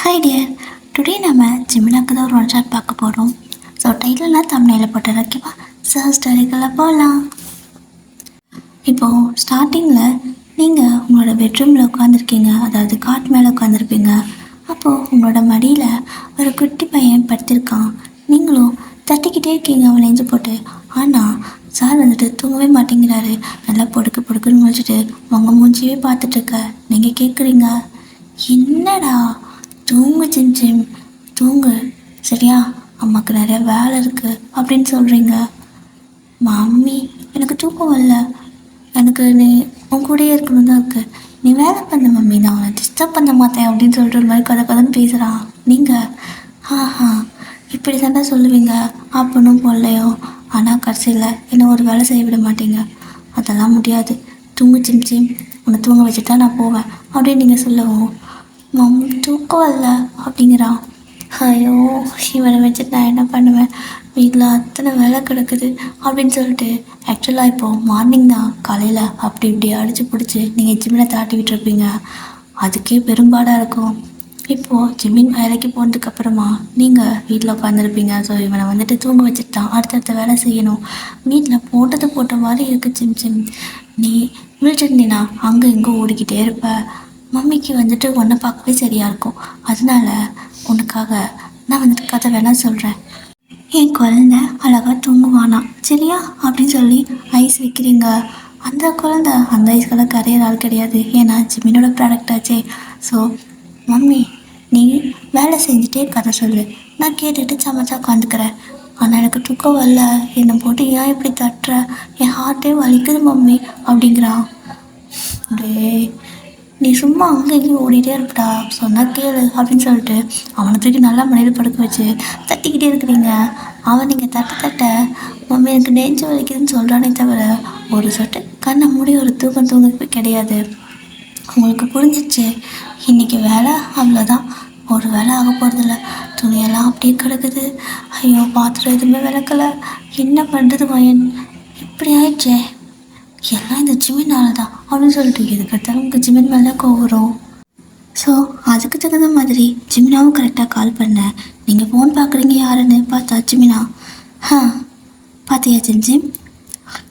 Hi dear, today நம்ம ஜிமினாக்கு தான் ஒரு ஒன் ஷாட் பார்க்க போகிறோம். ஸோ டைட்டில்லாம் தமிழில் போட்டு ஓகேவா? ஸோ ஸ்டோரிக்குள்ளே போகலாம். இப்போது ஸ்டார்டிங்கில் நீங்கள் உங்களோட பெட்ரூமில் உட்காந்துருக்கீங்க, அதாவது காட் மேலே உட்காந்துருப்பீங்க. அப்போது உங்களோட மடியில் ஒரு குட்டி பையன் படுத்திருக்கான். நீங்களும் தட்டிக்கிட்டே இருக்கீங்க அவன் நெஞ்சு போட்டு. ஆனால் சார் வந்துட்டு தூங்கவே மாட்டேங்கிறாரு. நல்லா பொடுக்குன்னு முடிச்சுட்டு உங்கள் மூஞ்சியே பார்த்துட்ருக்க. நீங்கள் கேட்குறீங்க, என்னடா தூங்கு சிம் தூங்கு, சரியா, அம்மாவுக்கு நிறைய வேலை இருக்குது அப்படின்னு சொல்கிறீங்க. மம்மி எனக்கு தூக்கம் வரல, எனக்கு நீ உன் கூடயே இருக்கணும் தான் இருக்குது, நீ வேலை பண்ண மம்மி, நான் உன்னை டிஸ்டர்ப் பண்ண மாட்டேன் அப்படின்னு சொல்கிற மாதிரி கதைன்னு பேசுகிறான். நீங்கள் ஆஹா இப்படி தானே சொல்லுவீங்க அப்பனும் பொல்லையோ, ஆனால் கடைசியில் என்ன ஒரு வேலை செய்ய விட மாட்டீங்க. அதெல்லாம் முடியாது, தூங்கு சிம் உன்னை தூங்க வச்சுட்டா நான் போவேன் அப்படின்னு நீங்கள் சொல்லவும், மம்மி தூக்கம் இல்லை அப்படிங்கிறான். ஐயோ இவனை வச்சுட்டு நான் என்ன பண்ணுவேன், வீட்டில் அத்தனை வேலை கிடக்குது அப்படின்னு சொல்லிட்டு ஆக்சுவலாக இப்போது மார்னிங் தான், காலையில் அப்படி இப்படி அடித்து பிடிச்சி நீங்கள் ஜிம்மினை தாட்டி விட்டுருப்பீங்க. அதுக்கே பெரும்பாடாக இருக்கும். இப்போது ஜிம்மின் வேலைக்கு போனதுக்கப்புறமா நீங்கள் வீட்டில் உட்காந்துருப்பீங்க. ஸோ இவனை வந்துட்டு தூங்க வச்சுட்டான், அடுத்தடுத்த வேலை செய்யணும். வீட்டில் போட்ட மாதிரி இருக்குது சிம். நீ விழிச்சிருந்தீனா அங்கே இங்கே ஓடிக்கிட்டே இருப்ப. மம்மிக்கு வந்துட்டு உன்னை பார்க்கவே சரியாக இருக்கும். அதனால உனக்காக நான் வந்துட்டு கதை வேணா சொல்கிறேன். என் குழந்த அழகாக தூங்குவானா சரியா அப்படின்னு சொல்லி ஐஸ் வைக்கிறீங்க. அந்த குழந்த அந்த ஐஸ்கெல்லாம் கரையிற ஆள் கிடையாது, ஏன்னா ஜிம்மினோட ப்ராடக்ட் ஆச்சே. ஸோ மம்மி நீ வேலை செஞ்சுட்டே கதை சொல்லு, நான் கேட்டுட்டு சமைச்சா உட்காந்துக்கிறேன். ஆனால் எனக்கு தூக்கம் வரல, என்னை போட்டு ஏன் இப்படி தட்டுற, என் ஹார்ட்டே வலிக்குது மம்மி அப்படிங்கிறான். டே நீ சும்மா அங்கே இங்கேயும் ஓடிட்டே இருப்படா, சொன்னால் கேளு அப்படின்னு சொல்லிட்டு அவனை தூக்கி நல்லா மனையில் படுக்க வச்சு தட்டிக்கிட்டே இருக்கிறீங்க. அவன் நீங்கள் தட்ட மம்மி எனக்கு நெஞ்சு வலிக்குதுன்னு சொல்கிறானே தவிர ஒரு சொட்டு கண்ணை மூடி ஒரு தூங்க கிடையாது. உங்களுக்கு புரிஞ்சிச்சு, இன்றைக்கி வேலை அவ்வளோதான், ஒரு வேலை ஆக போகிறதில்ல. துணியெல்லாம் அப்படியே கிடக்குது. ஐயோ பாத்திரம் எதுவுமே விளக்கலை, என்ன பண்ணுறது மயன், இப்படி ஆயிடுச்சே, எல்லாம் இந்த ஜிம்மினால தான் அப்படின்னு சொல்லிட்டு எதுக்கெடுத்தாலும் உங்களுக்கு ஜிம்மின் மேலே கோவரும். ஸோ அதுக்கு தகுந்த மாதிரி ஜிமினாவும் கரெக்டாக கால் பண்ணேன். நீங்கள் ஃபோன் பார்க்குறீங்க யாருன்னு பார்த்தா ஜிமினா. பார்த்தியா ஜிம்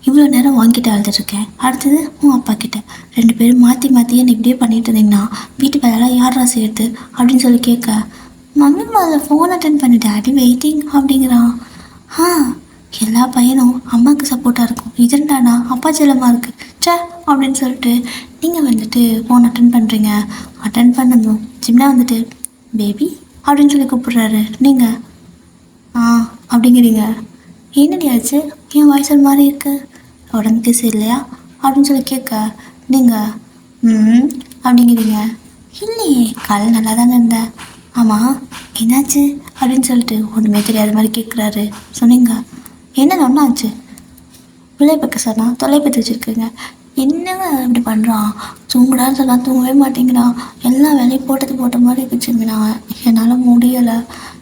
இவ்வளோ நேரம் வாங்கிட்டு அழுதுட்ருக்கேன், அடுத்தது உன் அப்பா கிட்ட, ரெண்டு பேரும் மாற்றி என்னை இப்படியே பண்ணிட்டு இருந்தீங்கன்னா வீட்டு வேலைலாம் யாரா செய்யுது அப்படின்னு சொல்லி கேட்க, மம்மி முதல்ல ஃபோன் அட்டன் பண்ணி டாடி வெயிட்டிங் அப்படிங்கிறான். எல்லா பையனும் அம்மாவுக்கு சப்போர்ட்டாக இருக்கும், இதுண்டானா அப்பா செல்லமாக இருக்குது சே அப்படின்னு சொல்லிட்டு நீங்கள் வந்துட்டு ஃபோன் அட்டன் பண்ணுறீங்க. அட்டன் பண்ணதும் ஜிம்னா வந்துட்டு பேபி அப்படின்னு சொல்லி கூப்பிட்றாரு. நீங்கள் அப்படிங்கிறீங்க. என்னடி ஆச்சு, என் வாய்ஸ் ஒரு மாதிரி இருக்குது, உடம்புக்கு சரியில்லையா அப்படின்னு சொல்லி கேட்க, நீங்கள் அப்படிங்கிறீங்க. இல்லையே காலையில் நல்லா தானே இருந்தேன். ஆமாம் என்னாச்சு அப்படின்னு சொல்லிட்டு ஒன்றுமே தெரியாத மாதிரி கேட்குறாரு. சொன்னீங்க என்ன ஒன்றாச்சு, பிள்ளைப்பக்க சொன்னால் தொலைப்பற்றி வச்சுருக்குங்க. என்னங்க இப்படி பண்ணுறான், தூங்குடான்னு சொன்னால் தூங்கவே மாட்டேங்கிறான், எல்லா வேலையும் போட்ட மாதிரி இருக்குச்சுன்னா என்னால் முடியலை.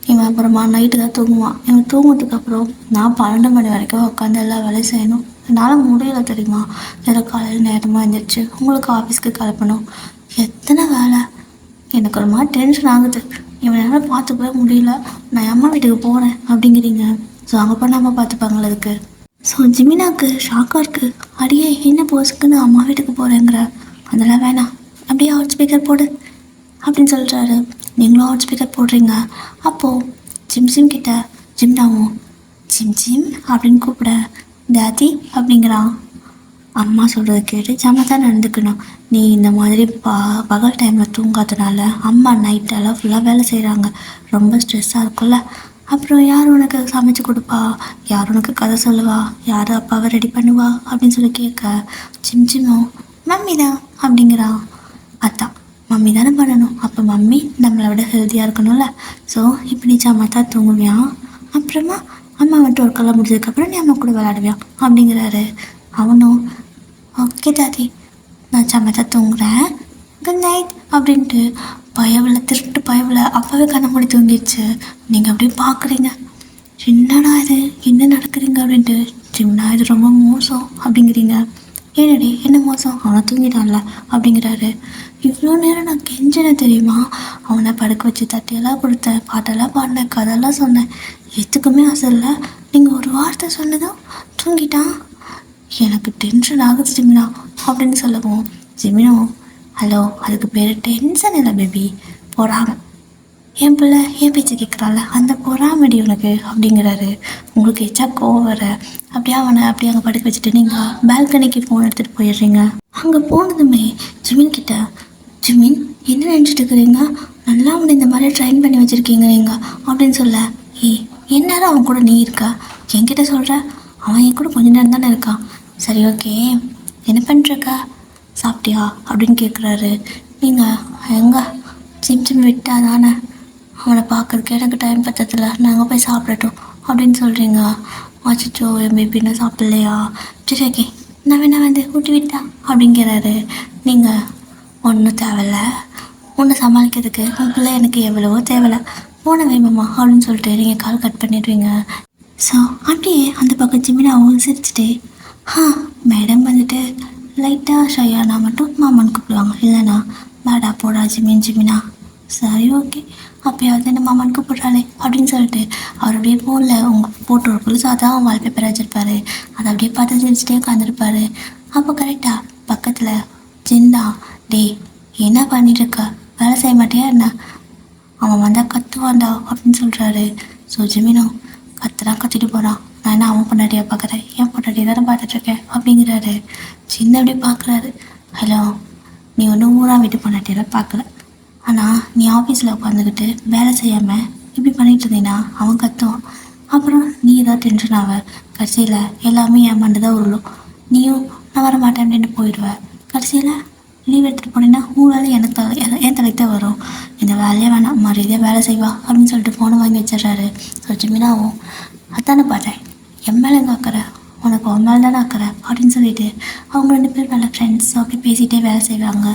இவன் அப்புறமா நைட்டு தான் தூங்குவான், இவன் தூங்குறதுக்கப்புறம் நான் 12 மணி வரைக்கும் உட்காந்து எல்லா வேலையும் செய்யணும், என்னால் முடியலை தெரியுமா. ஏதோ காலையில் நேரமாக எழுந்திரிச்சு உங்களுக்கு ஆஃபீஸ்க்கு கிளப்பணும், எத்தனை வேலை, எனக்கு ஒரு மாதிரி டென்ஷன் ஆகுது, இவனால் பார்த்துக்கவே முடியல, நான் அம்மா வீட்டுக்கு போகிறேன் அப்படிங்கிறீங்க. ஸோ அங்கே போனால் அம்மா பார்த்துப்பாங்களே அதுக்கு. ஸோ ஜிமினாக்கு ஷாக்காக இருக்குது. அடியே என்ன போஸுக்கு நான் அம்மா வீட்டுக்கு போகிறேங்கிற, அதெல்லாம் வேணாம், அப்படியே அவுட் ஸ்பீக்கர் போடு அப்படின்னு சொல்கிறாரு. நீங்களும் அவுட் ஸ்பீக்கர் போடுறீங்க. அப்போது ஜிம் கிட்ட ஜிம்னாவும் ஜிம் அப்படின்னு கூப்பிட, டாடி அப்படிங்கிறான். அம்மா சொல்கிறது கேட்டு தான் நடந்துக்கணும். நீ இந்த மாதிரி பகல் டைமில் தூங்காதனால அம்மா நைட்டெல்லாம் ஃபுல்லாக வேலை செய்கிறாங்க, ரொம்ப ஸ்ட்ரெஸ்ஸாக இருக்கும்ல, அப்புறம் யார் உனக்கு சமைச்சு கொடுப்பா, யார் உனக்கு கதை சொல்லுவா, யார் அப்பாவை ரெடி பண்ணுவா அப்படின்னு சொல்லி கேட்க, ஜிம்மும் மம்மி தான் அப்படிங்கிறா. அதான் மம்மி தானே பண்ணணும், அப்போ மம்மி நம்மளை விட ஹெல்த்தியாக இருக்கணும்ல. ஸோ இப்போ நீ சமத்தா தூங்குவியான், அப்புறமா அம்மா வந்துட்டு ஒர்க்கெல்லாம் முடிஞ்சதுக்கப்புறம் நீ அம்மா கூட விளையாடுவியான் அப்படிங்கிறாரு. அவனும் ஓகே டாடி நான் சமத்தா தூங்குறேன், குட் நைட் அப்படின்ட்டு திருட்டு பயவில் அப்போவே கண்ண மூடி தூங்கிடுச்சு. நீங்கள் அப்படியே பார்க்குறீங்க, என்னடா இது என்ன நடக்குறீங்க அப்படின்ட்டு. ஜிம்னா இது ரொம்ப மோசம் அப்படிங்கிறீங்க. ஏனடி என்ன மோசம், அவனை தூங்கிட்டான்ல அப்படிங்கிறாரு. இவ்வளோ நேரம் நான் கெஞ்சின தெரியுமா, அவனை படுக்க வச்சு தட்டியெல்லாம் கொடுத்தேன், பாட்டெல்லாம் பாடினேன், கதையெல்லாம் சொன்னேன். எதுக்குமே ஆசை இல்லை. நீங்கள் ஒரு வார்த்தை சொன்னதும் தூங்கிட்டான். எனக்கு டென்ஷன் ஆகுது ஜிமினா அப்படின்னு சொல்லவும், ஜிமினோ ஹலோ, அதுக்கு பேர் டென்ஷன் இல்லை பேபி, பொறாமை. என் பிள்ளை என் பேச்சு கேட்குறாள், அந்த பொறாமடி உனக்கு அப்படிங்கிறாரு. உங்களுக்கு எச்சா கோவம் வர அப்படியே அவனை அப்படியே அங்கே படுக்க வச்சுட்டு நீங்கள் பால்கனிக்கு ஃபோன் எடுத்துகிட்டு போயிடுறீங்க. அங்கே போனதுமே ஜிமின் கிட்ட, ஜிமின் என்ன நினச்சிட்டு இருக்கிறீங்க, நல்லா அவனை இந்த மாதிரி ட்ரைன் பண்ணி வச்சுருக்கீங்க நீங்கள் அப்படின்னு சொல்ல, எந்நேரம் அவன் கூட நீ இருக்கா, என்கிட்ட சொல்கிற, அவன் என் கூட கொஞ்ச நேரம் தானே இருக்கான். சரி ஓகே, என்ன பண்ணுறக்கா, சாப்பிட்டியா அப்படின்னு கேட்குறாரு. நீங்கள் எங்கே சிம் விட்டா தானே அவனை பார்க்கறதுக்கு எனக்கு டைம் பற்றதில்ல, நாங்கள் போய் சாப்பிடட்டும் அப்படின்னு சொல்கிறீங்க. அச்சோ என் பேபி இன்னும் சாப்பிட்லையா, சரி ஓகே நான் வேணா வந்து ஊட்டி விட்டா அப்படிங்கிறாரு. நீங்கள் ஒன்றும் தேவையில்ல, ஒன்று சமாளிக்கிறதுக்கு உன் பிள்ளை எனக்கு எவ்வளவோ தேவையில்ல, போன வேணுமா அப்படின்னு சொல்லிட்டு நீங்கள் கால் கட் பண்ணிடுவீங்க. ஸோ அப்படியே அந்த பக்கம் ஜிமினாவும் சிரிச்சுட்டு, மேடம் வந்துட்டு லைட்டாக ஷையானா மட்டும் மாமான்னு கூப்பிடுவாங்க, இல்லைனா பேடா போடா ஜிமினா. சரி ஓகே, அப்போயாவது என்ன மாமான்னு கூப்பிட்றாளே அப்படின்னு சொல்லிட்டு அவர் அப்படியே ஃபோனில் உங்கள் போட்டு ஒரு புதுசாக தான் வால்பேப்பர் வச்சுருப்பாரு, அதை அப்படியே பார்த்து சிரிச்சுட்டே உட்காந்துருப்பாரு. அப்போ கரெக்டாக பக்கத்தில் ஜின்னா, டே என்ன பண்ணிட்டுருக்கா, வேலை செய்ய மாட்டியா என்ன, அவன் வந்தால் கத்துவான்டா அப்படின்னு சொல்கிறாரு. ஸோ ஜிமினோ கத்திட்டு போகிறான், நான் என்ன அவன் பொண்டாட்டியாக பார்க்குறேன், என் பொண்டாட்டியை தானே பார்த்துட்ருக்கேன் அப்படிங்கிறாரு. சின்ன அப்படியே பார்க்குறாரு. ஹலோ, நீ ஒன்றும் ஊராக வீட்டு பொண்டாட்டியெல்லாம் பார்க்கல, ஆனால் நீ ஆஃபீஸில் உட்காந்துக்கிட்டு வேலை செய்யாமல் இப்படி பண்ணிகிட்டு இருந்தீங்கன்னா அவன் கத்துவான், அப்புறம் நீ ஏதாவது டென்ஷன் ஆவ, கடைசியில் எல்லாமே என் மண்டு தான் உருளும், நீயும் நான் வர மாட்டேன் அப்படின்னு போயிடுவேன், கடைசியில் லீவ் எடுத்துகிட்டு போனீங்கன்னா உன் வேலை எனக்கு என் தலைக்கு தான் வரும், இந்த வேலையே வேணாம், மரியாதையாக வேலை செய்வா அப்படின்னு சொல்லிட்டு ஃபோனை வாங்கி வச்சிடுறாரு. ஸோ ஜிமினாவும் அதானே பார்த்தேன், என் மேலே எங்கே ஆக்கிற, உனக்கு உன் மேலே தானே ஆக்கிற அப்படின்னு சொல்லிட்டு அவங்க 2 பேர் நல்ல ஃப்ரெண்ட்ஸ் அப்படி பேசிகிட்டே வேலை செய்வாங்க.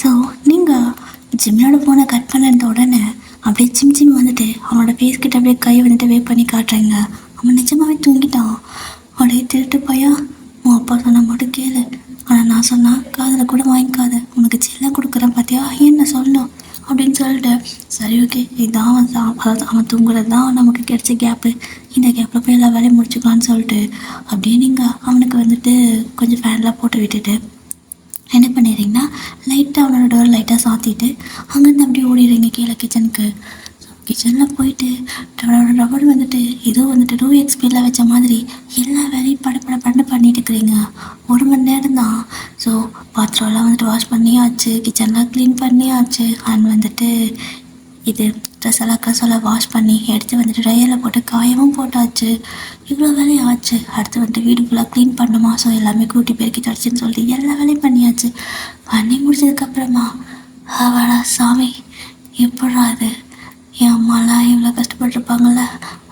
ஸோ நீங்கள் ஜிம்னோட ஃபோனை கட் பண்ண உடனே அப்படியே சிம் வந்துட்டு அவனோட ஃபேஸ்கிட்ட அப்படியே கை வந்துட்டு வேவ் பண்ணி காட்டுறீங்க. அவன் நிஜமாகவே தூங்கிட்டான். அப்படியே திருட்டு பையா, உன் அப்பா சொன்ன மட்டும் கேளு, ஆனால் நான் சொன்னால் காதில் கூட வாங்கிக்காத, உனக்கு செல்லம் கொடுக்குறேன் பார்த்தியா, என்ன சொல்லணும் அப்படின்னு சொல்லிட்டு, சரி ஓகே இதுதான் அவன் தூங்குறது தான் நமக்கு கிடைச்ச கேப்பு, இந்த கேப்பில் போய் எல்லா வேலையும் முடிச்சுக்கலான்னு சொல்லிட்டு அப்படியே நீங்கள் அவனுக்கு வந்துட்டு கொஞ்சம் ஃபேன்லாம் போட்டு விட்டுட்டு என்ன பண்ணிடுறீங்கன்னா லைட்டாக அவனோட டோர் லைட்டாக சாத்திட்டு அங்கேருந்து அப்படியே ஓடிடுறீங்க கீழே கிச்சனுக்கு. கிச்சனில் போயிட்டு ரவர் வந்துட்டு ஏதோ வந்துட்டு 2x ஸ்பீடில் வச்ச மாதிரி எல்லா வேலையும் படப்பட பண்ணிட்டு இருக்கிறீங்க. 1 மணி நேரம் தான். ஸோ பாத்திரம்லாம் வந்துட்டு வாஷ் பண்ணியாச்சு, கிச்சன்லாம் க்ளீன் பண்ணியாச்சு, அண்ட் வந்துட்டு இது ட்ரெஸ்ஸெல்லாம் வாஷ் பண்ணி எடுத்து வந்துட்டு ட்ரையரில் போட்டு காயவும் போட்டாச்சு. இவ்வளோ வேலையும் ஆச்சு. அடுத்து வந்துட்டு வீடு ஃபுல்லாக க்ளீன் பண்ணுமா, ஸோ எல்லாமே கூட்டி பெருக்கி தடிச்சுன்னு சொல்லிட்டு எல்லா வேலையும் பண்ணியாச்சு. பண்ணி முடிச்சதுக்கப்புறமா அவடா சாமி எப்படா அது, என் அம்மாலாம் இவ்வளோ கஷ்டப்பட்டுருப்பாங்கள்ல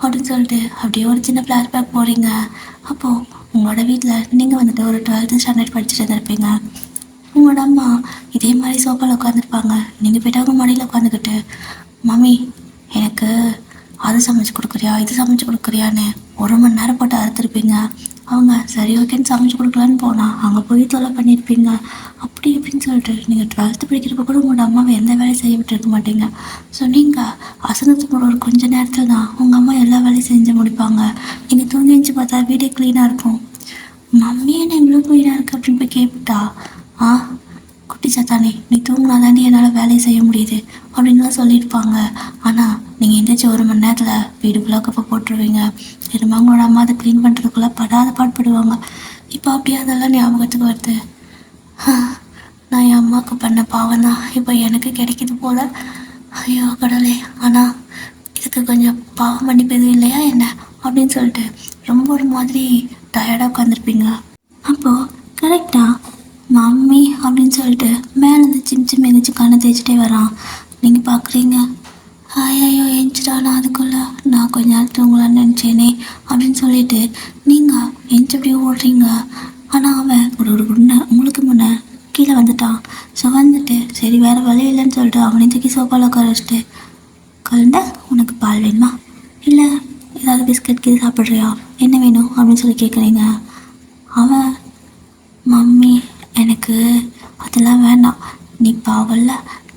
அப்படின்னு சொல்லிட்டு அப்படியே ஒரு சின்ன ஃப்ளாஷ்பேக் போகிறீங்க. அப்போது உங்களோட வீட்டில் நீங்கள் வந்துட்டு ஒரு 12th ஸ்டாண்டர்ட் படிச்சுட்டு இருந்திருப்பீங்க. உங்களோட அம்மா இதே மாதிரி சோஃபாவில் உட்காந்துருப்பாங்க. நீங்கள் போய்ட்டு அவங்க மடியில் உட்காந்துக்கிட்டு, மம்மி எனக்கு அது சமைச்சு கொடுக்குறியா, இது சமைச்சு கொடுக்குறியான்னு 1 மணி நேரம் போட்டு அறுத்துருப்பீங்க. அவங்க சரி ஓகேன்னு சமைச்சு கொடுக்கலான்னு போனால் அங்கே போய் தொலை பண்ணியிருப்பீங்க. அப்படி இப்படின்னு சொல்லிட்டு நீங்கள் 12th படிக்கிறப்ப கூட உங்களோட அம்மாவை எந்த வேலையும் செய்ய விட்டுருக்க மாட்டீங்க. ஸோ நீங்கள் அசனத்துக்கு ஒரு கொஞ்சம் நேரத்தில் தான் உங்கள் அம்மா எல்லா வேலையும் செஞ்சு முடிப்பாங்க. நீங்கள் தூங்கி எழுந்து பார்த்தா வீடே க்ளீனாக இருக்கும். மம்மி என்ன இவ்வளோ க்ளீனாக இருக்குது அப்படின்னு போய் கேட்டா, குட்டி சத்தானே நீ தூங்கினா தாண்டி என்னால் வேலையை செய்ய முடியுது அப்படின்லாம் சொல்லியிருப்பாங்க. ஆனால் நீங்கள் எந்திரிச்சு 1 மணி நேரத்தில் வீடு ஃபுல்லாக கப்பை போட்டுருவீங்க. திரும்ப அவங்களோட அம்மா அதை க்ளீன் பண்ணுறதுக்குள்ளே படாத பாடுபடுவாங்க. இப்போ அப்படியே அதெல்லாம் ஞாபகத்துக்கு வருது. நான் என் அம்மாவுக்கு பண்ண பாவம் தான் இப்போ எனக்கு கிடைக்கிது போல். ஐயோ கடவுளே, ஆனால் இதுக்கு கொஞ்சம் பாவம் மன்னிப்பு எதுவும் இல்லையா என்ன அப்படின்னு சொல்லிட்டு ரொம்ப ஒரு மாதிரி டயர்டாக உட்காந்துருப்பீங்க. அப்போது கரெக்டாக மம்மி அப்படின்னு சொல்லிட்டு மேலேருந்து சிம் எந்திரிச்சு கண்ணை தேய்ச்சிட்டே வரான். நீங்கள் பார்க்குறீங்க, ஐயோ எஞ்சிடா, நான் அதுக்குள்ளே நான் கொஞ்ச நேரம் தூங்கலான்னு நினச்சேனே அப்படின்னு சொல்லிட்டு நீங்கள் எஞ்சி அப்படியே ஓடுறீங்க. ஆனால் அவன் ஒரு உங்களுக்கு முன்னே கீழே வந்துட்டான். ஸோ வந்துட்டு சரி வேறு வழி இல்லைன்னு சொல்லிட்டு அவனை தூக்கி சோஃபாவில் உட்கார வச்சுட்டு, கலண்டா உனக்கு பால் வேணுமா, இல்லை ஏதாவது பிஸ்கட் கீழே சாப்பிட்றியா, என்ன வேணும் அப்படின்னு சொல்லி கேட்குறீங்க. அவன் மம்மி எனக்கு அதெல்லாம் வேண்டாம், நீ பாவல்ல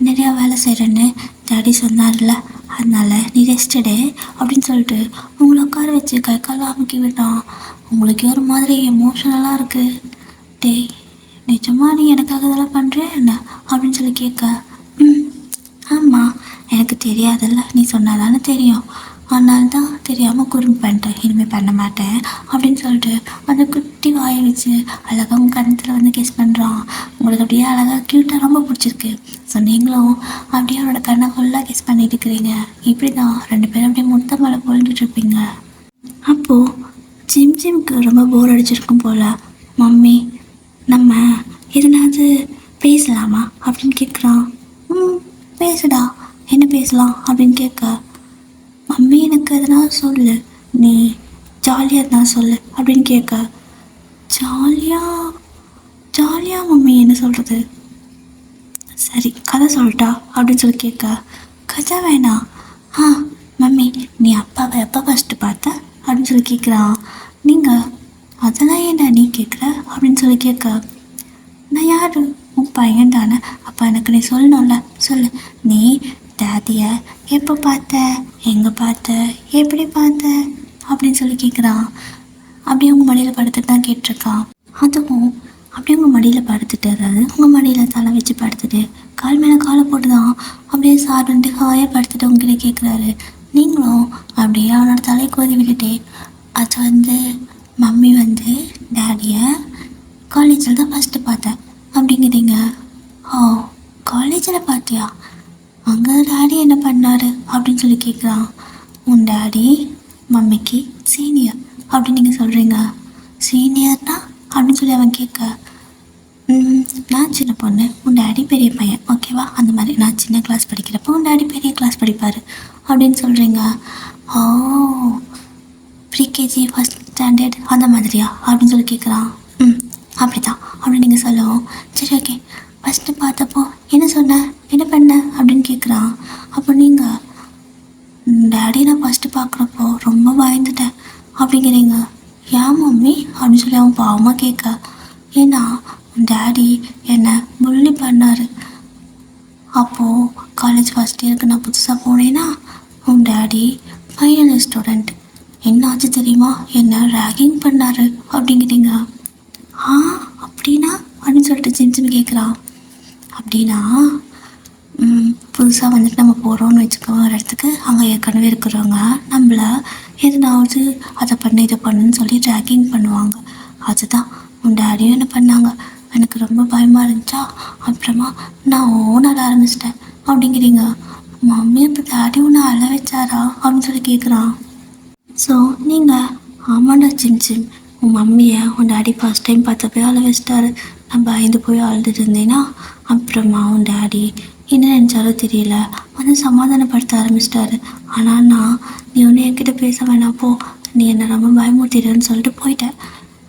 நிறையா வேலை செய்கிறேன்னு டாடி சொன்னார்ல, அதனால் நீ ரெஸ்ட் எடு அப்படின்னு சொல்லிட்டு உங்களை உட்கார வச்சு கை கால் அமுக்கி விட்டான். உங்களுக்கு ஒரு மாதிரி எமோஷனலாக இருக்குது. டேய், நிஜமா நீ எனக்காக இதெல்லாம் பண்ணுறியா என்ன அப்படின்னு சொல்லி கேட்க, ஆமாம், எனக்கு தெரியாதுல்ல, நீ சொன்னாதானே தெரியும், அதனால தான் தெரியாமல் குறும்பு பண்ணிட்டேன், இனிமேல் பண்ண மாட்டேன் அப்படின்னு சொல்லிட்டு அந்த குட்டி வாயை வச்சு அழகாக உங்கள் கணத்தில் வந்து கிஸ் பண்ணுறான். உங்களுக்கு அப்படியே அழகாக க்யூட்டாக ரொம்ப பிடிச்சிருக்கு. ஸோ நீங்களும் அப்படியே அவனோட கண்ணை ஃபுல்லாக கிஸ் பண்ணிட்டு இருக்கிறீங்க. இப்படி தான் 2 பேரும் அப்படியே முத்த மேலே பொழுதுட்ருப்பீங்க. அப்போது ஜிம்க்கு ரொம்ப போர் அடிச்சிருக்கும் போல், மம்மி நம்ம எதனாவது பேசலாமா அப்படின்னு கேட்குறான். பேசுடா, என்ன பேசலாம் அப்படின்னு கேட்க, மம்மி எனக்கு எதனா சொல்லு, நீ ஜாலியாக இருந்தா சொல்லு அப்படின்னு கேட்க, ஜாலியாக மம்மி என்ன சொல்கிறது, சரி கதை சொல்லிட்டா அப்படின்னு சொல்லி கேட்க, கதை வேணாம், மம்மி நீ அப்பாவை எப்போ ஃபஸ்ட்டு பார்த்த அப்படின்னு சொல்லி கேட்குறான். நீங்கள் அதெல்லாம் ஏன்டா நீ கேட்குற அப்படின்னு சொல்லி கேட்க, நான் யார், உன் பையன் தானே, அப்போ எனக்கு நீ சொல்லணும்ல, சொல்லு, நீ டாடியை எப்போ பார்த்த, எங்கே பார்த்த, எப்படி பார்த்த அப்படின்னு சொல்லி கேட்குறான். அப்படியே உங்கள் மடியில் படுத்துட்டு தான் கேட்டிருக்கான். அதுவும் அப்படியே உங்கள் மடியில் படுத்துட்டு, அதாவது உங்கள் மடியில் தலை வச்சு படுத்துட்டு கால் மேலே காலை போட்டு தான் அப்படியே சார் வந்துட்டு ஹாயாக படுத்துட்டு உங்ககிட்ட கேட்குறாரு. நீங்களும் அப்படியே அவனோட தலையை கோதி விட்டுட்டே, அது வந்து மம்மி வந்து டாடியை காலேஜில் தான் ஃபஸ்ட்டு பார்த்தேன் அப்படிங்கிறீங்க. ஓ, காலேஜில் பார்த்தியா, அங்கே டாடி என்ன பண்ணார் அப்படின்னு சொல்லி கேட்குறான். உன் டாடி மம்மிக்கு சீனியர் அப்படின்னு நீங்கள் சொல்கிறீங்க. சீனியர்னா அப்படின்னு சொல்லி அவன் கேட்க, நான் சின்ன பொண்ணு, உன் டாடி பெரிய பையன், ஓகேவா, அந்த மாதிரி நான் சின்ன கிளாஸ் படிக்கிறப்போ உன் டாடி பெரிய கிளாஸ் படிப்பார் அப்படின்னு சொல்கிறீங்க. ஓ, ப்ரீகேஜி ஃபஸ்ட் ஸ்டாண்டர்ட் அந்த மாதிரியா அப்படின்னு சொல்லி கேட்குறான். அப்படி தான் அப்படின்னு நீங்கள் சொல்லவும், சரி ஓகே, ஃபஸ்ட்டு பார்த்தப்போ என்ன சொன்ன, என்ன பண்ண அப்படின்னு கேட்குறான். அப்போ நீங்கள் டாடி நான் ஃபஸ்ட்டு பார்க்குறப்போ ரொம்ப பயந்துட்டேன் அப்படிங்கிறீங்க. ஏன் மம்மி அப்படின்னு சொல்லி அவன் பாவமாக கேட்க, ஏன்னா டாடி என்னை புல்லி பண்ணார். அப்போது காலேஜ் ஃபஸ்ட் இயருக்கு நான் புதுசாக போனேன்னா உன் டாடி ஃபைனல் ஸ்டூடெண்ட், என்ன ஆச்சு தெரியுமா, என்ன ரேகிங் பண்ணார் அப்படிங்கிறீங்க. அப்படின்னா அப்படின்னு சொல்லிட்டு ஜிம் கேட்குறான். அப்படின்னா புதுசாக வந்துட்டு நம்ம போகிறோன்னு வச்சுக்கோங்க ஒரு இடத்துக்கு, அங்கே ஏற்கனவே இருக்கிறவங்க நம்மளை எதுனாவது அதை பண்ணு இதை பண்ணுன்னு சொல்லி ட்ராக்கிங் பண்ணுவாங்க. அதுதான் உன் டாடியும் என்ன பண்ணாங்க. எனக்கு ரொம்ப பயமாக இருந்துச்சா, அப்புறமா நான் ஓனாட ஆரம்பிச்சிட்டேன் அப்படிங்கிறீங்க. மம்மி இப்போ டாடி ஒன்று அழ வச்சாரா அப்படின்னு சொல்லி கேட்குறான். ஸோ நீங்கள் ஆமாண்டா ஜிம், உன் மம்மியை உன் டாடி ஃபஸ்ட் டைம் பார்த்தப்போ அழ வச்சிட்டாரு. நான் பயந்து போய் அழுதுட்டு இருந்தேன்னா அப்புறமா உன் டாடி என்ன நினச்சாலும் தெரியல வந்து சமாதானப்படுத்த ஆரம்பிச்சிட்டாரு. ஆனால் நீ ஒன்று என்கிட்ட பேச வேணாம் போ, நீ என்னை ரொம்ப பயமுறுத்திடுன்னு சொல்லிட்டு போயிட்டேன்.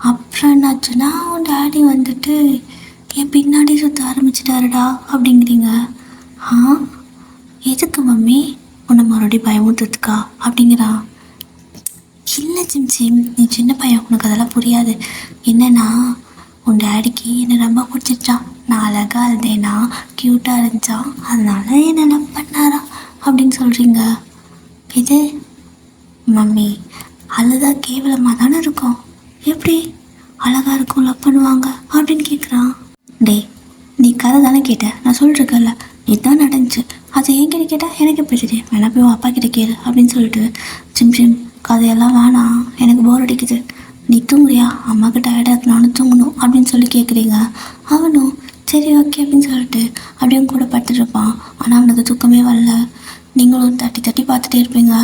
அப்புறம் என்னாச்சுன்னா உன் டாடி வந்துட்டு என் பின்னாடி சுற்ற ஆரம்பிச்சிட்டாருடா அப்படிங்கிறீங்க. எதுக்கு மம்மி, உன்னை மறுபடியும் பயமுறுத்துறதுக்கா அப்படிங்கிறான். இல்லை ஜிம், நீ சின்ன பையன், உனக்கு அதெல்லாம் புரியாது. என்னன்னா உன் டேடிக்கு என்னை ரொம்ப பிடிச்சிருச்சான், நான் அழகாக இருந்தேன்னா க்யூட்டாக இருந்துச்சான், அதனால என்னை லவ் பண்ணாரா அப்படின்னு சொல்கிறீங்க. இது மம்மி அழுதா கேவலமாக தானே இருக்கும், எப்படி அழகாக இருக்கும் லவ் பண்ணுவாங்க அப்படின்னு கேட்குறான். டேய், நீ கதை தானே கேட்ட, நான் சொல்லிருக்கல இதுதான் நடந்துச்சு, அது என்கிட்ட கேட்டால் எனக்கு எப்படி தெரியும், வேணா போய் உன் அப்பா கிட்ட கேளு அப்படின்னு சொல்லிட்டு ஜிம் கதையெல்லாம் வேணாம், எனக்கு போர் அடிக்குது, நீ தூங்குறியா, அம்மாவுக்கு டயர்டாக இருக்கு, நானும் தூங்கணும் அப்படின்னு சொல்லி கேட்குறீங்க. அவனும் சரி ஓகே அப்படின்னு சொல்லிட்டு அப்படியே கூட படுத்துட்ருப்பான். ஆனால் அவனுக்கு தூக்கமே வரல. நீங்களும் தட்டி பார்த்துட்டே இருப்பீங்க.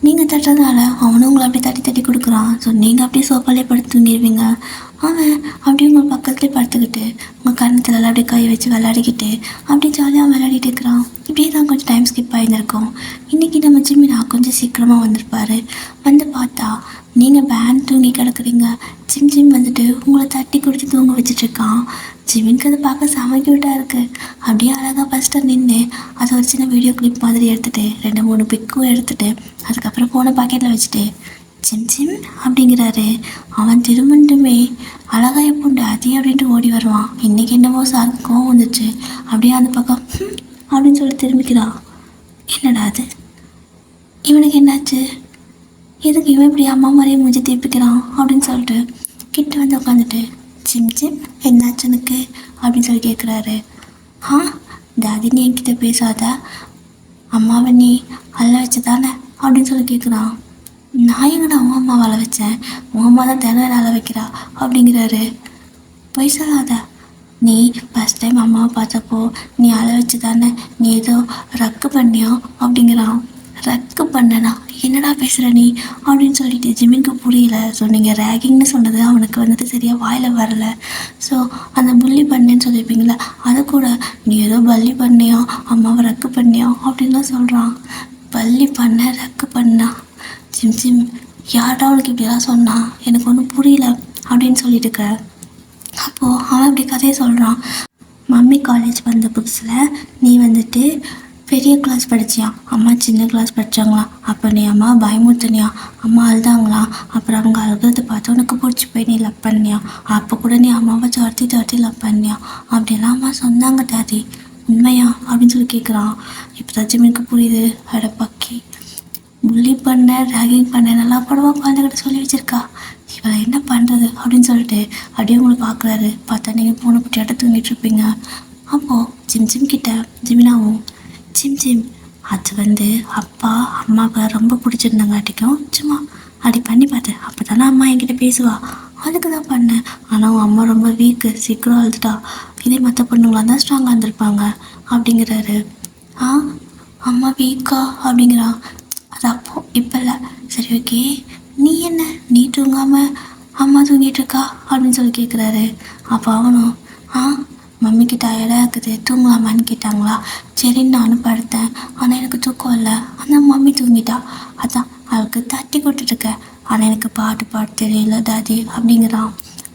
நீங்கள் தட்டுறதுனால அவனும் உங்களை அப்படியே தட்டி கொடுக்குறான். ஸோ நீங்கள் அப்படியே சோஃபாலே படுத்து தூங்கிடுவீங்க. அவன் அப்படியே உங்கள் பக்கத்துலேயே படுத்துக்கிட்டு உங்கள் கண்ணத்துலலாம் அப்படியே கை வச்சு விளையாடிக்கிட்டு அப்படியே ஜாலியாக விளையாடிட்டு இருக்கிறான். இப்படியே தான் கொஞ்சம் டைம் ஸ்கிப் ஆகியிருந்திருக்கோம். இன்றைக்கி நம்ம ஜிம்மினா கொஞ்சம் சீக்கிரமாக வந்திருப்பார். வந்து பார்த்தா நீங்கள் பேண்ட் தூங்கி கிடக்குறீங்க. ஜிம் வந்துட்டு உங்களை தட்டி கொடுத்து தூங்க வச்சிட்ருக்கான். ஜிம்மினுக்கு அதை பார்க்க செம க்யூட்டாக இருக்குது. அப்படியே அழகாக ஃபஸ்ட்டு நின்று அதை ஒரு சின்ன வீடியோ கிளிப் மாதிரி எடுத்துகிட்டு 2-3 பிக்கும் எடுத்துகிட்டு அதுக்கப்புறம் ஃபோனை பாக்கெட்டில் வச்சுட்டு ஜிம் அப்படிங்கிறாரு. அவன் திரும்பண்டுமே அழகாக எப்போண்டு அதே அப்படின்ட்டு ஓடி வருவான். இன்றைக்கி என்னவோ சாருக்கு கோவம் வந்துச்சு. அப்படியே அந்த பக்கம் அப்படின்னு சொல்லி திரும்பிக்கிறான். என்னடா அது, இவனுக்கு என்னாச்சு, எதுக்கு இவன் இப்படி அம்மா மாதிரியே மூஞ்சி திருப்பிக்கிறான் அப்படின்னு சொல்லிட்டு கிட்ட வந்து உட்காந்துட்டு, சிம் சிம் என்னாச்சு எனக்கு அப்படின்னு சொல்லி கேட்குறாரு. ஆ டாடி நீ என்கிட்ட பேசாத, அம்மாவை நீ அள்ள வச்சு தானே அப்படின்னு சொல்லி கேட்குறான். நான் எங்கடா உன் அம்மாவை அழ வச்சேன், உன் அம்மா தான் தினம் அழ வைக்கிறா அப்படிங்கிறாரு. பொய் சொல்லாத, நீ ஃபஸ்ட் டைம் அம்மாவை பார்த்தப்போ நீ அழ வச்சு தானே, நீ ஏதோ ரக்கு பண்ணியோ அப்படிங்கிறான். ரக்கு பண்ணனா, என்னடா பேசுகிற நீ அப்படின்னு சொல்லிட்டு ஜிமினுக்கு புரியல. ஸோ நீங்கள் ரேகிங்னு சொன்னது அவனுக்கு வந்துட்டு சரியாக வாயில் வரலை. ஸோ அந்த புள்ளி பண்ணேன்னு சொல்லியிருப்பீங்களா, அதை கூட நீ ஏதோ பள்ளி பண்ணியோ அம்மாவை ரக்கு பண்ணியோ அப்படின்லாம் சொல்கிறான். பள்ளி பண்ண ரக்கு பண்ணா, ஜிம் ஜிம் யார்டா அவனுக்கு இப்படிலாம் சொன்னான், எனக்கு ஒன்றும் புரியல அப்படின்னு சொல்லிட்டு இருக்க. அப்போது அவன் அப்படி கதையை சொல்கிறான். மம்மி காலேஜ் வந்த புதுசில் நீ வந்துட்டு பெரிய கிளாஸ் படிச்சியா, அம்மா சின்ன கிளாஸ் படித்தாங்களாம். அப்போ நீ அம்மா பயமுறுத்துனியா, அம்மா அழுதாங்களாம். அப்புறம் அவங்க அழுகிறத பார்த்து உனக்கு பிடிச்சி போய் நீ லவ் பண்ணியா. அப்போ கூட நீ அம்மாவை துரத்தி லவ் பண்ணியா அப்படிலாம் அம்மா சொன்னாங்க டாடி, உண்மையா அப்படின்னு சொல்லி கேட்குறான். இப்போ தான் ஜிமினுக்கு புரியுது. அட பக்கி, புள்ளி பண்ண ரேகிங் பண்ண நல்லா படவா குழந்தைகிட்ட சொல்லி வச்சுருக்கா, இவளை என்ன பண்ணுறது அப்படின்னு சொல்லிட்டு அப்படியே உங்களை பார்க்குறாரு. பார்த்தா நீங்கள் பூனை குட்டியாட்ட தூங்கிட்டுருப்பீங்க. அப்போது ஜிம் ஜிம் கிட்ட ஜிமினாவும், ஜிம் ஜிம் அது வந்து அப்பா அம்மாவை ரொம்ப பிடிச்சிருந்தாங்காட்டிக்கும் சும்மா அப்படி பண்ணி பார்த்தேன், அப்போ தானே அம்மா என்கிட்ட பேசுவா, அதுக்கு தான் பண்ணேன். ஆனால் அம்மா ரொம்ப வீக்கு, சீக்கிரம் அழுதுட்டா, இதே மற்ற பொண்ணுங்களாம் தான் ஸ்ட்ராங்காக இருந்திருப்பாங்க அப்படிங்கிறாரு. ஆ அம்மா வீக்கா அப்படிங்கிறான். அது அப்போ இப்போ இல்லை. சரி ஓகே, நீ என்ன நீ தூங்காமல் அம்மா தூங்கிட்டுருக்கா அப்படின்னு சொல்லி கேட்குறாரு. அப்போ அவனும், மம்மிக்கு டயர்டாக இருக்குது தூங்கலாமான்னு கேட்டாங்களா, சரின்னு நானும் படுத்தேன், ஆனால் எனக்கு தூக்கம் இல்லை, ஆனால் மம்மி தூங்கிட்டா, அதான் அவளுக்கு தட்டி கொடுத்துட்ருக்கேன், ஆனால் எனக்கு பாட்டு பாட தெரியல டாடி அப்படிங்கிறான்.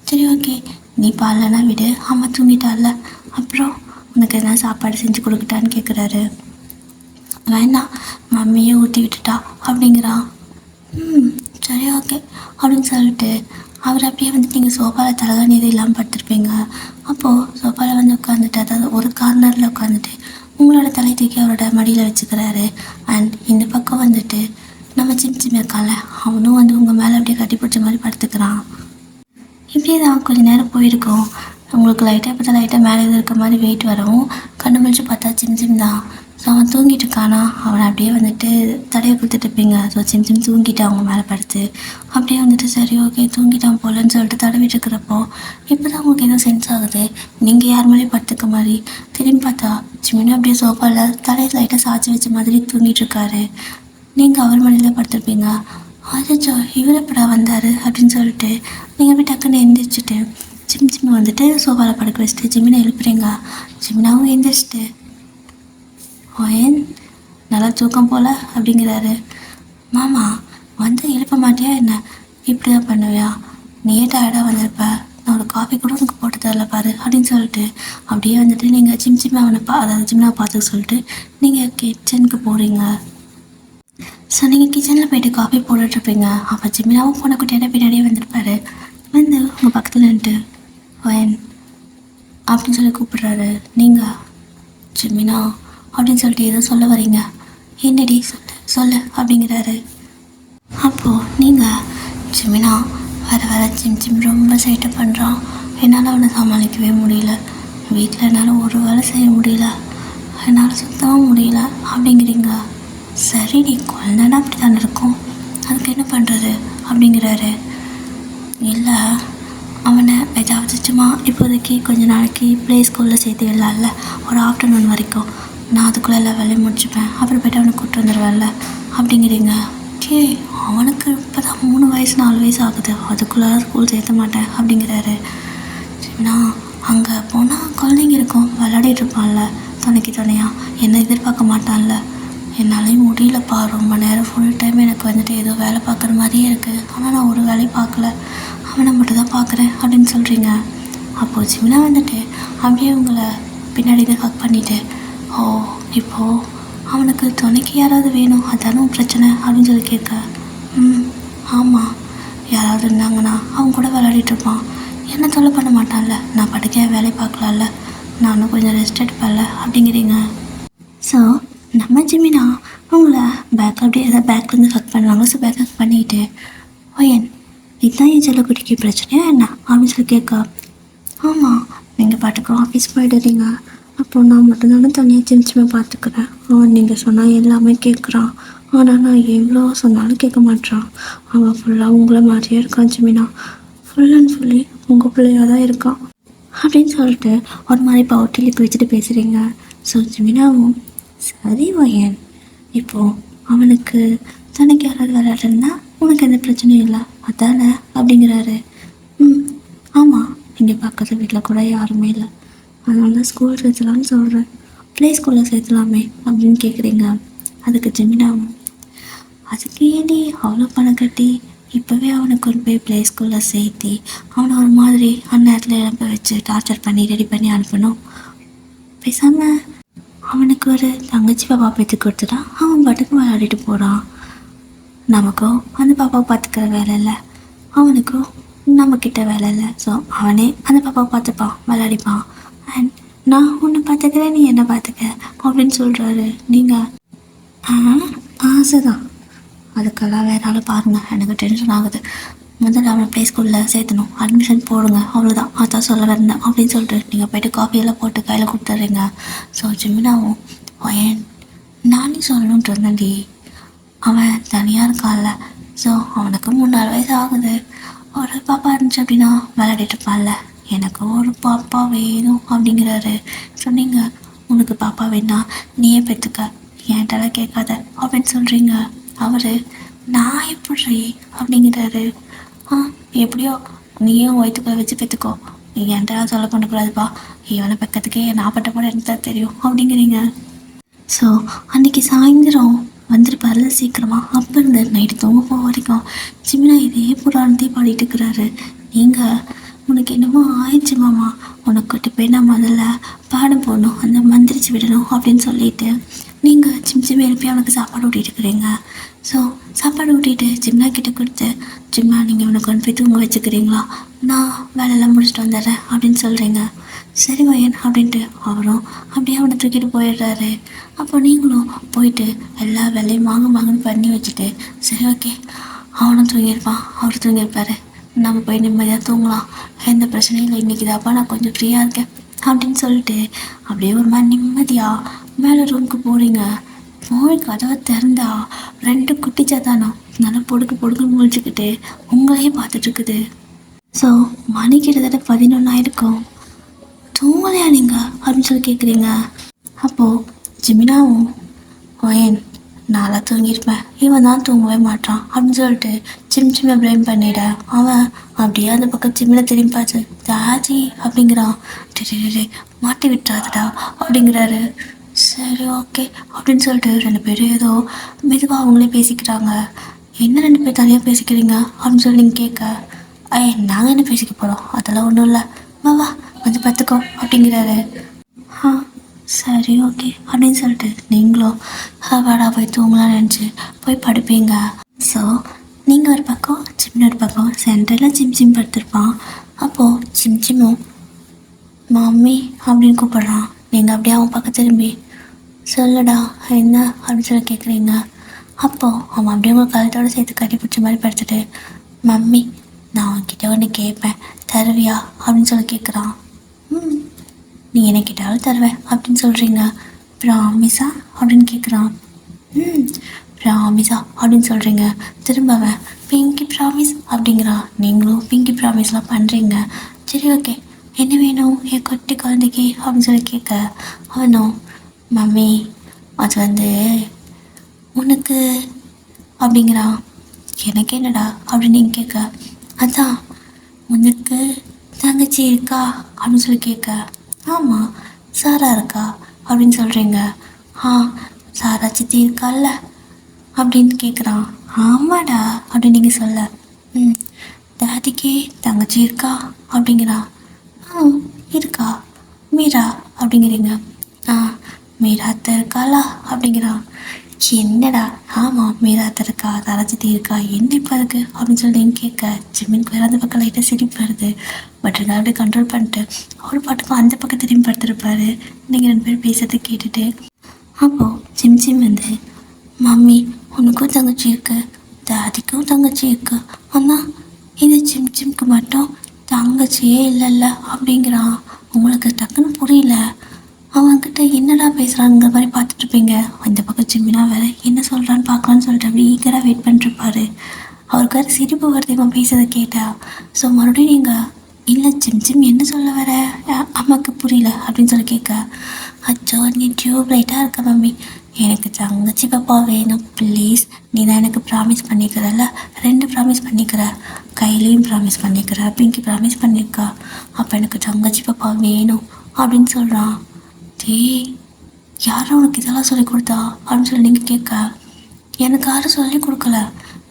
சரி ஓகே, நீ பாடலன்னா விடு, அம்மா தூங்கிட்டால, அப்புறம் உனக்கு எதனா சாப்பாடு செஞ்சு கொடுக்கட்டான்னு கேட்குறாரு. வேண்டாம், மம்மியே ஊற்றி விட்டுட்டா அப்படிங்கிறான். சரி ஓகே அப்படின்னு சொல்லிட்டு அவர் அப்படியே வந்துட்டு நீங்கள் சோஃபாவில் தலகாணி இது இல்லாமல் படுத்துருப்பீங்க. அப்போது சோஃபாவில் வந்து உட்காந்துட்டு, அதாவது ஒரு கார்னரில் உட்காந்துட்டு உங்களோட தலை தூக்கி அவரோட மடியில் வச்சுக்கிறாரு. அண்ட் இந்த பக்கம் வந்துட்டு நம்ம சிம் சிம் இருக்கான்ல, அவனும் வந்து உங்கள் மேலே அப்படியே கட்டி பிடிச்ச மாதிரி படுத்துக்கிறான். இப்படியே தான் கொஞ்சம் நேரம் போயிருக்கோம். உங்களுக்கு லைட்டாக மேலே இருக்க மாதிரி வெயிட் வரவும் கண்ணு முடிச்சு பார்த்தா சிம் சிம் தான். ஸோ அவன் தூங்கிட்டு இருக்கானா, அவனை அப்படியே வந்துட்டு தடையை கொடுத்துட்டு இருப்பீங்க. ஸோ சிம் சிம் தூங்கிட்டு அவங்க மேலே படுத்து அப்படியே வந்துட்டு சரி ஓகே தூங்கிட்டான் போலன்னு சொல்லிட்டு தடவிட்டு இருக்கிறப்போ இப்போ தான் உங்களுக்கு எதுவும் சென்ஸ் ஆகுது, நீங்கள் யார் மேலேயும் படுத்துக்க மாதிரி. திரும்பி பார்த்தா சிம்மினும் அப்படியே சோஃபாவில் தலையை லைட்டாக சாய்ச்சி வச்ச மாதிரி தூங்கிட்டு இருக்காரு. நீங்கள் அவர் மடியில் படுத்துருப்பீங்க. அச்சோ இவர் எப்படா வந்தார் அப்படின்னு சொல்லிட்டு நீங்கள் போய் டக்குன்னு எந்திரிச்சிட்டு சிம் சிம்மை வந்துட்டு சோஃபாவில் படுக்க வச்சுட்டு ஜிமினை எழுப்புறீங்க. ஜிமினாவும் எந்திரிச்சிட்டு, ஏன் நல்லா தூக்கம் போல் அப்படிங்கிறாரு. மாமா வந்து எழுப்ப மாட்டியா என்ன, இப்படி தான் பண்ணுவியா, நீ டயர்டாக வந்திருப்ப, நான் ஒரு காஃபி கூட உனக்கு போட்டு தரல பாரு அப்படின்னு சொல்லிட்டு அப்படியே வந்துட்டு நீங்கள் சிம் சிம்மா அவனை அதாவது ஜிம்னா பார்த்துக்க சொல்லிட்டு நீங்கள் கிச்சனுக்கு போகிறீங்க. ஸோ நீங்கள் கிச்சனில் போய்ட்டு காஃபி போட்டுட்ருப்பீங்க. அப்போ ஜிம்னாவும் போன குட்டியாட்ட பின்னாடியே வந்திருப்பாரு. வந்து உங்கள் பக்கத்தில் நின்றுட்டு ஒயன் அப்படின்னு சொல்லி கூப்பிட்றாரு. நீங்கள் ஜிமினா அப்படின்னு சொல்லிட்டு ஏதோ சொல்ல வரீங்க, என்னடி சொல்லு அப்படிங்கிறாரு. அப்போது நீங்கள் ஜிமினா வர சிம் சிம் ரொம்ப சேட்டை பண்ணுறான், என்னால் அவனை சமாளிக்கவே முடியல, வீட்டில் என்னால் ஒரு வேலை செய்ய முடியல, என்னால் சுத்தமாக முடியல அப்படிங்கிறீங்க. சரி நீ குழந்தைன்னா அப்படி தானே இருக்கும், அதுக்கு என்ன பண்ணுறது அப்படிங்கிறாரு. இல்லை அவனை ஏதாவது சும்மா இப்போதைக்கு கொஞ்ச நாளைக்கு ப்ளே ஸ்கூலில் சேர்த்து விடலாம்ல, ஒரு ஆஃப்டர்நூன் வரைக்கும், நான் அதுக்குள்ளே எல்லா வேலையும் முடிச்சுப்பேன், அப்புறம் போய்ட்டு அவனை கூப்பிட்டு வந்துடுவேன்ல அப்படிங்கிறீங்க. அவனுக்கு இப்போ தான் 3 வயசு 4 வயசு ஆகுது, அதுக்குள்ளே ஸ்கூல் சேர்த்த மாட்டேன் அப்படிங்கிறாரு. நான் அங்கே போனால் குழந்தைங்க இருக்கும், விளையாடிட்டு இருப்பான்ல துணையாக, என்னை எதிர்பார்க்க மாட்டான்ல, என்னாலையும் முடியலப்பா, ரொம்ப நேரம் ஃபுல் டைம் எனக்கு வந்துட்டு ஏதோ வேலை பார்க்குற மாதிரியே இருக்குது, ஆனால் நான் ஒரு வேலையும் பார்க்கல, அவனை மட்டும் தான் பார்க்குறேன் அப்படின்னு சொல்கிறீங்க. அப்போது ஜிமினா வந்துட்டு அப்படியே உங்களை பின்னாடி தான் ஹக் பண்ணிவிட்டு, ஓ இப்போது அவனுக்கு துணைக்கு யாராவது வேணும் அதானும் பிரச்சனை அப்படின்னு சொல்லி கேட்க. ஆமாம், யாராவது இருந்தாங்கன்னா அவங்க கூட விளையாடிட்டுருப்பான், என்ன தொல்லை பண்ண மாட்டான்ல, நான் படுக்கையாக வேலை பார்க்கலாம்ல, நானும் கொஞ்சம் ரெஸ்ட் எடுப்பேன்ல அப்படிங்கிறீங்க. ஸோ நம்ம ஜிமினா உங்களை பேக் அப்படியே ஏதாவது பேக்லேருந்து ஹக் பண்ணுவாங்க. ஸோ பேக் ஹக் பண்ணிட்டு ஓயன் இதுதான் என் செல்லக்குட்டிக்கு பிரச்சனையா என்ன அப்படின்னு சொல்லி கேட்க, ஆமாம் நீங்கள் பாட்டுக்கு ஆஃபீஸ் போயிடுறீங்க, அப்போ நான் மட்டும்தானே தனியாக சின்ன பார்த்துக்கிறேன். அவன் நீங்கள் சொன்னால் எல்லாமே கேட்குறான், ஆனால் நான் எவ்வளோ சொன்னாலும் கேட்க மாட்டான். அவன் ஃபுல்லாக உங்களை மாதிரியே இருக்கான் ஜிமினா, ஃபுல் அண்ட் ஃபுல்லி உங்கள் பிள்ளையாக தான் இருக்கான் அப்படின்னு சொல்லிட்டு ஒரு மாதிரி பவுட்டில் இப்போ வச்சுட்டு பேசுகிறீங்க. ஸோ ஜிமினாவும் சரி ஓயன், இப்போது அவனுக்கு தனக்கு யாராவது விளையாடுறதுனா உனக்கு எந்த பிரச்சனையும் இல்லை அதானே அப்படிங்கிறாரு. ஆமாம், இங்கே பக்கத்து வீட்டில் கூட யாருமே இல்லை, அதனால தான் ஸ்கூல் சேர்த்துலான்னு சொல்கிறேன், ப்ளே ஸ்கூலில் சேர்த்துலாமே அப்படின்னு கேட்குறீங்க. அதுக்கு ஜிமினாவும் அதுக்கு ஏடி அவ்வளோ பணம் கட்டி இப்போவே அவனுக்கு ஒரு போய் ப்ளே ஸ்கூலில் சேர்த்தி அவனை ஒரு மாதிரி அந்நேரத்தில் இழப்ப வச்சு டார்ச்சர் பண்ணி ரெடி பண்ணி அனுப்பணும், பேசாமல் அவனுக்கு ஒரு தங்கச்சி பாப்பா பேத்து கொடுத்துட்டா அவன் பாட்டுக்கு விளையாடிட்டு போகிறான். நமக்கும் அந்த பாப்பாவை பார்த்துக்கிற வேலை இல்லை, அவனுக்கும் நம்மக்கிட்ட வேலை இல்லை. ஸோ அவனே அந்த பாப்பாவை பார்த்துப்பான், விளையாடிப்பான். அண்ட் நான் உன்னை பார்த்துக்கிறேன், நீ என்ன பார்த்துக்க அப்படின்னு சொல்கிறாரு. நீங்கள் ஆசை தான், அதுக்கெல்லாம் வேற ஆள் பாருங்கள், எனக்கு டென்ஷன் ஆகுது, முதல்ல அவனை ப்ளே ஸ்கூலில் சேர்த்தணும், அட்மிஷன் போடுங்க, அவ்வளோதான், அதான் சொல்ல வரேன் அப்படின்னு சொல்லிட்டு நீங்கள் போய்ட்டு காஃபியெல்லாம் போட்டு கையில் கொடுத்துட்றீங்க. ஸோ ஜிமினாவும் ஏன் நானே சொல்லணுன்ட்டு இருந்தேன்டி, அவன் தனியாக இருக்கான்ல, ஸோ அவனுக்கு 3-4 வயசு ஆகுது, ஒரு பாப்பா இருந்துச்சு அப்படின்னா விளையாடிட்டு இருப்பான்ல, எனக்கு ஒரு பாப்பா வேணும் அப்படிங்கிறாரு. சொன்னீங்க உனக்கு பாப்பா வேணா நீயே பெற்றுக்க, என்கிட்டலாம் கேட்காத அப்படின்னு சொல்கிறீங்க. அவர் நான் எப்படி அப்படிங்கிறாரு. எப்படியோ நீயும் வயிற்றுக்குள்ள வச்சு பெற்றுக்கோ, நீ என்கிட்ட சொல்ல பண்ணக்கூடாதுப்பா, இவனை பக்கத்துக்கே நான் பட்ட கூட எனக்கு தான் தெரியும் அப்படிங்கிறீங்க. ஸோ அன்றைக்கி சாயந்தரம் வந்துருப்பார்ல சீக்கிரமாக, அப்போ இருந்து நைட்டு தூங்க போக வரைக்கும் ஜிமினா இதே புராணத்தையே பாடிட்டு இருக்கிறாரு. நீங்கள் உனக்கு என்னமோ ஆயிடுச்சு மாமா, உனக்கு கிட்ட போய் நான் முதல்ல பாடம் போடணும், அந்த மந்திரிச்சு விடணும் அப்படின்னு சொல்லிட்டு நீங்கள் சிம் எழுப்பி அவனுக்கு சாப்பாடு ஊட்டிகிட்டு இருக்கிறீங்க. ஸோ சாப்பாடு ஊட்டிட்டு ஜிம்னா கிட்ட கொடுத்து, ஜிம்னா நீங்கள் இவனை கொண்டு போய் தூங்க வச்சுக்கிறீங்களா, நான் வேலையெல்லாம் முடிச்சுட்டு வந்துடுறேன் அப்படின்னு சொல்கிறீங்க. சரி வயன் அப்படின்ட்டு அவரும் அப்படியே அவனை தூக்கிட்டு போயிடுறாரு. அப்போ நீங்களும் போயிட்டு எல்லா வேலையும் வாங்கன்னு பண்ணி வச்சுட்டு, சரி ஓகே அவனும் தூங்கியிருப்பான், அவர் தூங்கியிருப்பாரு, நம்ம போய் நிம்மதியாக தூங்கலாம், எந்த பிரச்சனையும் இல்லை, இன்றைக்கி தாப்பா நான் கொஞ்சம் ஃப்ரீயாக இருக்கேன் அப்படின்னு சொல்லிட்டு அப்படியே ஒரு மாதிரி நிம்மதியாக மேலே ரூமுக்கு போகிறீங்க. போய் கதவை திறந்தா 2 குட்டி சாத்தானோ நல்லா பொடுக்கு முழிச்சுக்கிட்டு உங்களையே பார்த்துட்ருக்குது. ஸோ மணி கிட்டத்தட்ட 11 ஆயிருக்கும். தூங்கலையா நீங்கள் அப்படின்னு சொல்லி கேட்குறீங்க. அப்போது ஜிமினாவும் ஓயன் நான்லாம் தூங்கியிருப்பேன், இவன் தான் தூங்கவே மாட்டான் அப்படின்னு சொல்லிட்டு சிம்மை ப்ளேம் பண்ணிட, அவன் அப்படியே அந்த பக்கம் ஜிம்மில் திரும்பி பார்த்து தாஜி அப்படிங்கிறான். டே மாட்டி விட்டுறாதுடா அப்படிங்கிறாரு. சரி ஓகே அப்படின்னு சொல்லிட்டு 2 பேரும் ஏதோ மெதுவாக அவங்களே பேசிக்கிறாங்க. என்ன 2 பேர் தனியாக பேசிக்கிறீங்க அப்படின்னு சொல்லி நீங்கள் கேட்க, நாங்கள் என்ன பேசிக்க போகிறோம், அதெல்லாம் ஒன்றும் இல்லை, வா கொஞ்சம் பார்த்துக்கோ அப்படிங்கிறாரு. சரி ஓகே அப்படின்னு சொல்லிட்டு நீங்களும் வாடா போய் தூங்கலாம்னு நினச்சி போய் படுப்பீங்க. ஸோ நீங்கள் ஒரு பக்கம் ஜிம் ஒரு பக்கம் சென்டரில் ஜிம் படுத்திருப்பான். அப்போது ஜிம்மும் மம்மி அப்படின்னு கூப்பிட்றான். நீங்கள் அப்படியே அவன் பக்கம் திரும்பி சொல்லுடா என்ன அப்படின்னு சொல்லி கேட்குறீங்க. அப்போது அவன் அப்படியே உங்கள் கழுத்தோடு சேர்த்து கட்டி பிடிச்ச மாதிரி படுத்துட்டு, மம்மி நான் அவன்கிட்ட ஒன்று கேட்பேன் தருவியா அப்படின்னு சொல்லி கேட்குறான். நீ என்ன கேட்டாலும் தருவேன் அப்படின்னு சொல்கிறீங்க. ப்ராமிஸா அப்படின்னு கேட்குறான். ப்ராமிஸா அப்படின்னு சொல்கிறீங்க. திரும்ப அவன் பிங்கி ப்ராமிஸ் அப்படிங்கிறான். நீங்களும் பிங்கி ப்ராமிஸ்லாம் பண்ணுறீங்க. சரி ஓகே என்ன வேணும் என் குட்டி குழந்தைக்கு அப்படின்னு சொல்லி கேட்க, அவனும் மம்மி அது உனக்கு அப்படிங்கிறான். எனக்கு என்னடா அப்படின்னு நீங்கள் கேட்க, அதான் உனக்கு தங்கச்சி இருக்கா அப்படின்னு சொல்லி கேட்க, ஆமாம் சாரா இருக்கா அப்படின்னு சொல்கிறீங்க. சாரா சித்தி இருக்கால்ல அப்படின்னு கேட்குறான். ஆமாடா அப்படின்னு நீங்கள் சொல்ல, தாதிக்கு தங்கச்சி இருக்கா அப்படிங்கிறான். இருக்கா மீரா அப்படிங்கிறீங்க. மீராத்த இருக்காளா அப்படிங்கிறான். என்னடா ஆமாம் மீராத்த இருக்கா தரச்சித்தி இருக்கா என்ன இப்போ இருக்கு அப்படின்னு சொல்லி கேட்க, ஜிம்மின் பேர் அந்த பக்கம் லைட்டாக சிரிப்பு வருது. பட் இருந்தால் அப்படியே கண்ட்ரோல் பண்ணிட்டு அவர் பாட்டுக்கும் அந்த பக்கம் திரும்பி படுத்திருப்பாரு. நீங்கள் 2 பேரும் பேசுறதை கேட்டுட்டு அப்போது ஜிம் ஜிம் வந்து, மம்மி உனக்கும் தங்கச்சி இருக்கு, டாடிக்கும் தங்கச்சி இருக்கு, ஆனால் இது ஜிம் ஜிம்க்கு மட்டும் தங்கச்சியே இல்லைல்ல அப்படிங்கிறான். உங்களுக்கு டக்குன்னு புரியல. அவன்கிட்ட என்னடா பேசுகிறானுங்கிற மாதிரி பார்த்துட்ருப்பீங்க. இந்த பக்கம் ஜிம்மினா வேறு என்ன சொல்கிறான்னு பார்க்கலான்னு சொல்லிட்டு அப்படி ஈகராக வெயிட் பண்ணிட்டுருப்பாரு. அவருக்கு வேறு சிரிப்பு வருது இவன் பேசுறதை கேட்டா. ஸோ மறுபடியும் நீங்கள், இல்லை ஜிம் ஜிம் என்ன சொல்ல வர, அம்மாவுக்கு புரியல அப்படின்னு சொல்லி கேட்க, அச்சோ நீ டியூப் லைட்டாக இருக்க மம்மி, எனக்கு தங்கச்சி பாப்பா வேணும் ப்ளீஸ், நீ தான் எனக்கு ப்ராமிஸ் பண்ணிக்கிறல்ல, 2 ப்ராமிஸ் பண்ணிக்கிற, கையிலையும் ப்ராமிஸ் பண்ணிக்கிற, பிங்கி ப்ராமிஸ் பண்ணியிருக்கா, அப்போ எனக்கு தங்கச்சி பாப்பா வேணும் அப்படின்னு சொல்கிறான். டேய் யாரும் உனக்கு இதெல்லாம் சொல்லி கொடுத்தா அப்படின்னு சொல்லி நீங்கள் கேட்க, எனக்கு யாரும் சொல்லி கொடுக்கல,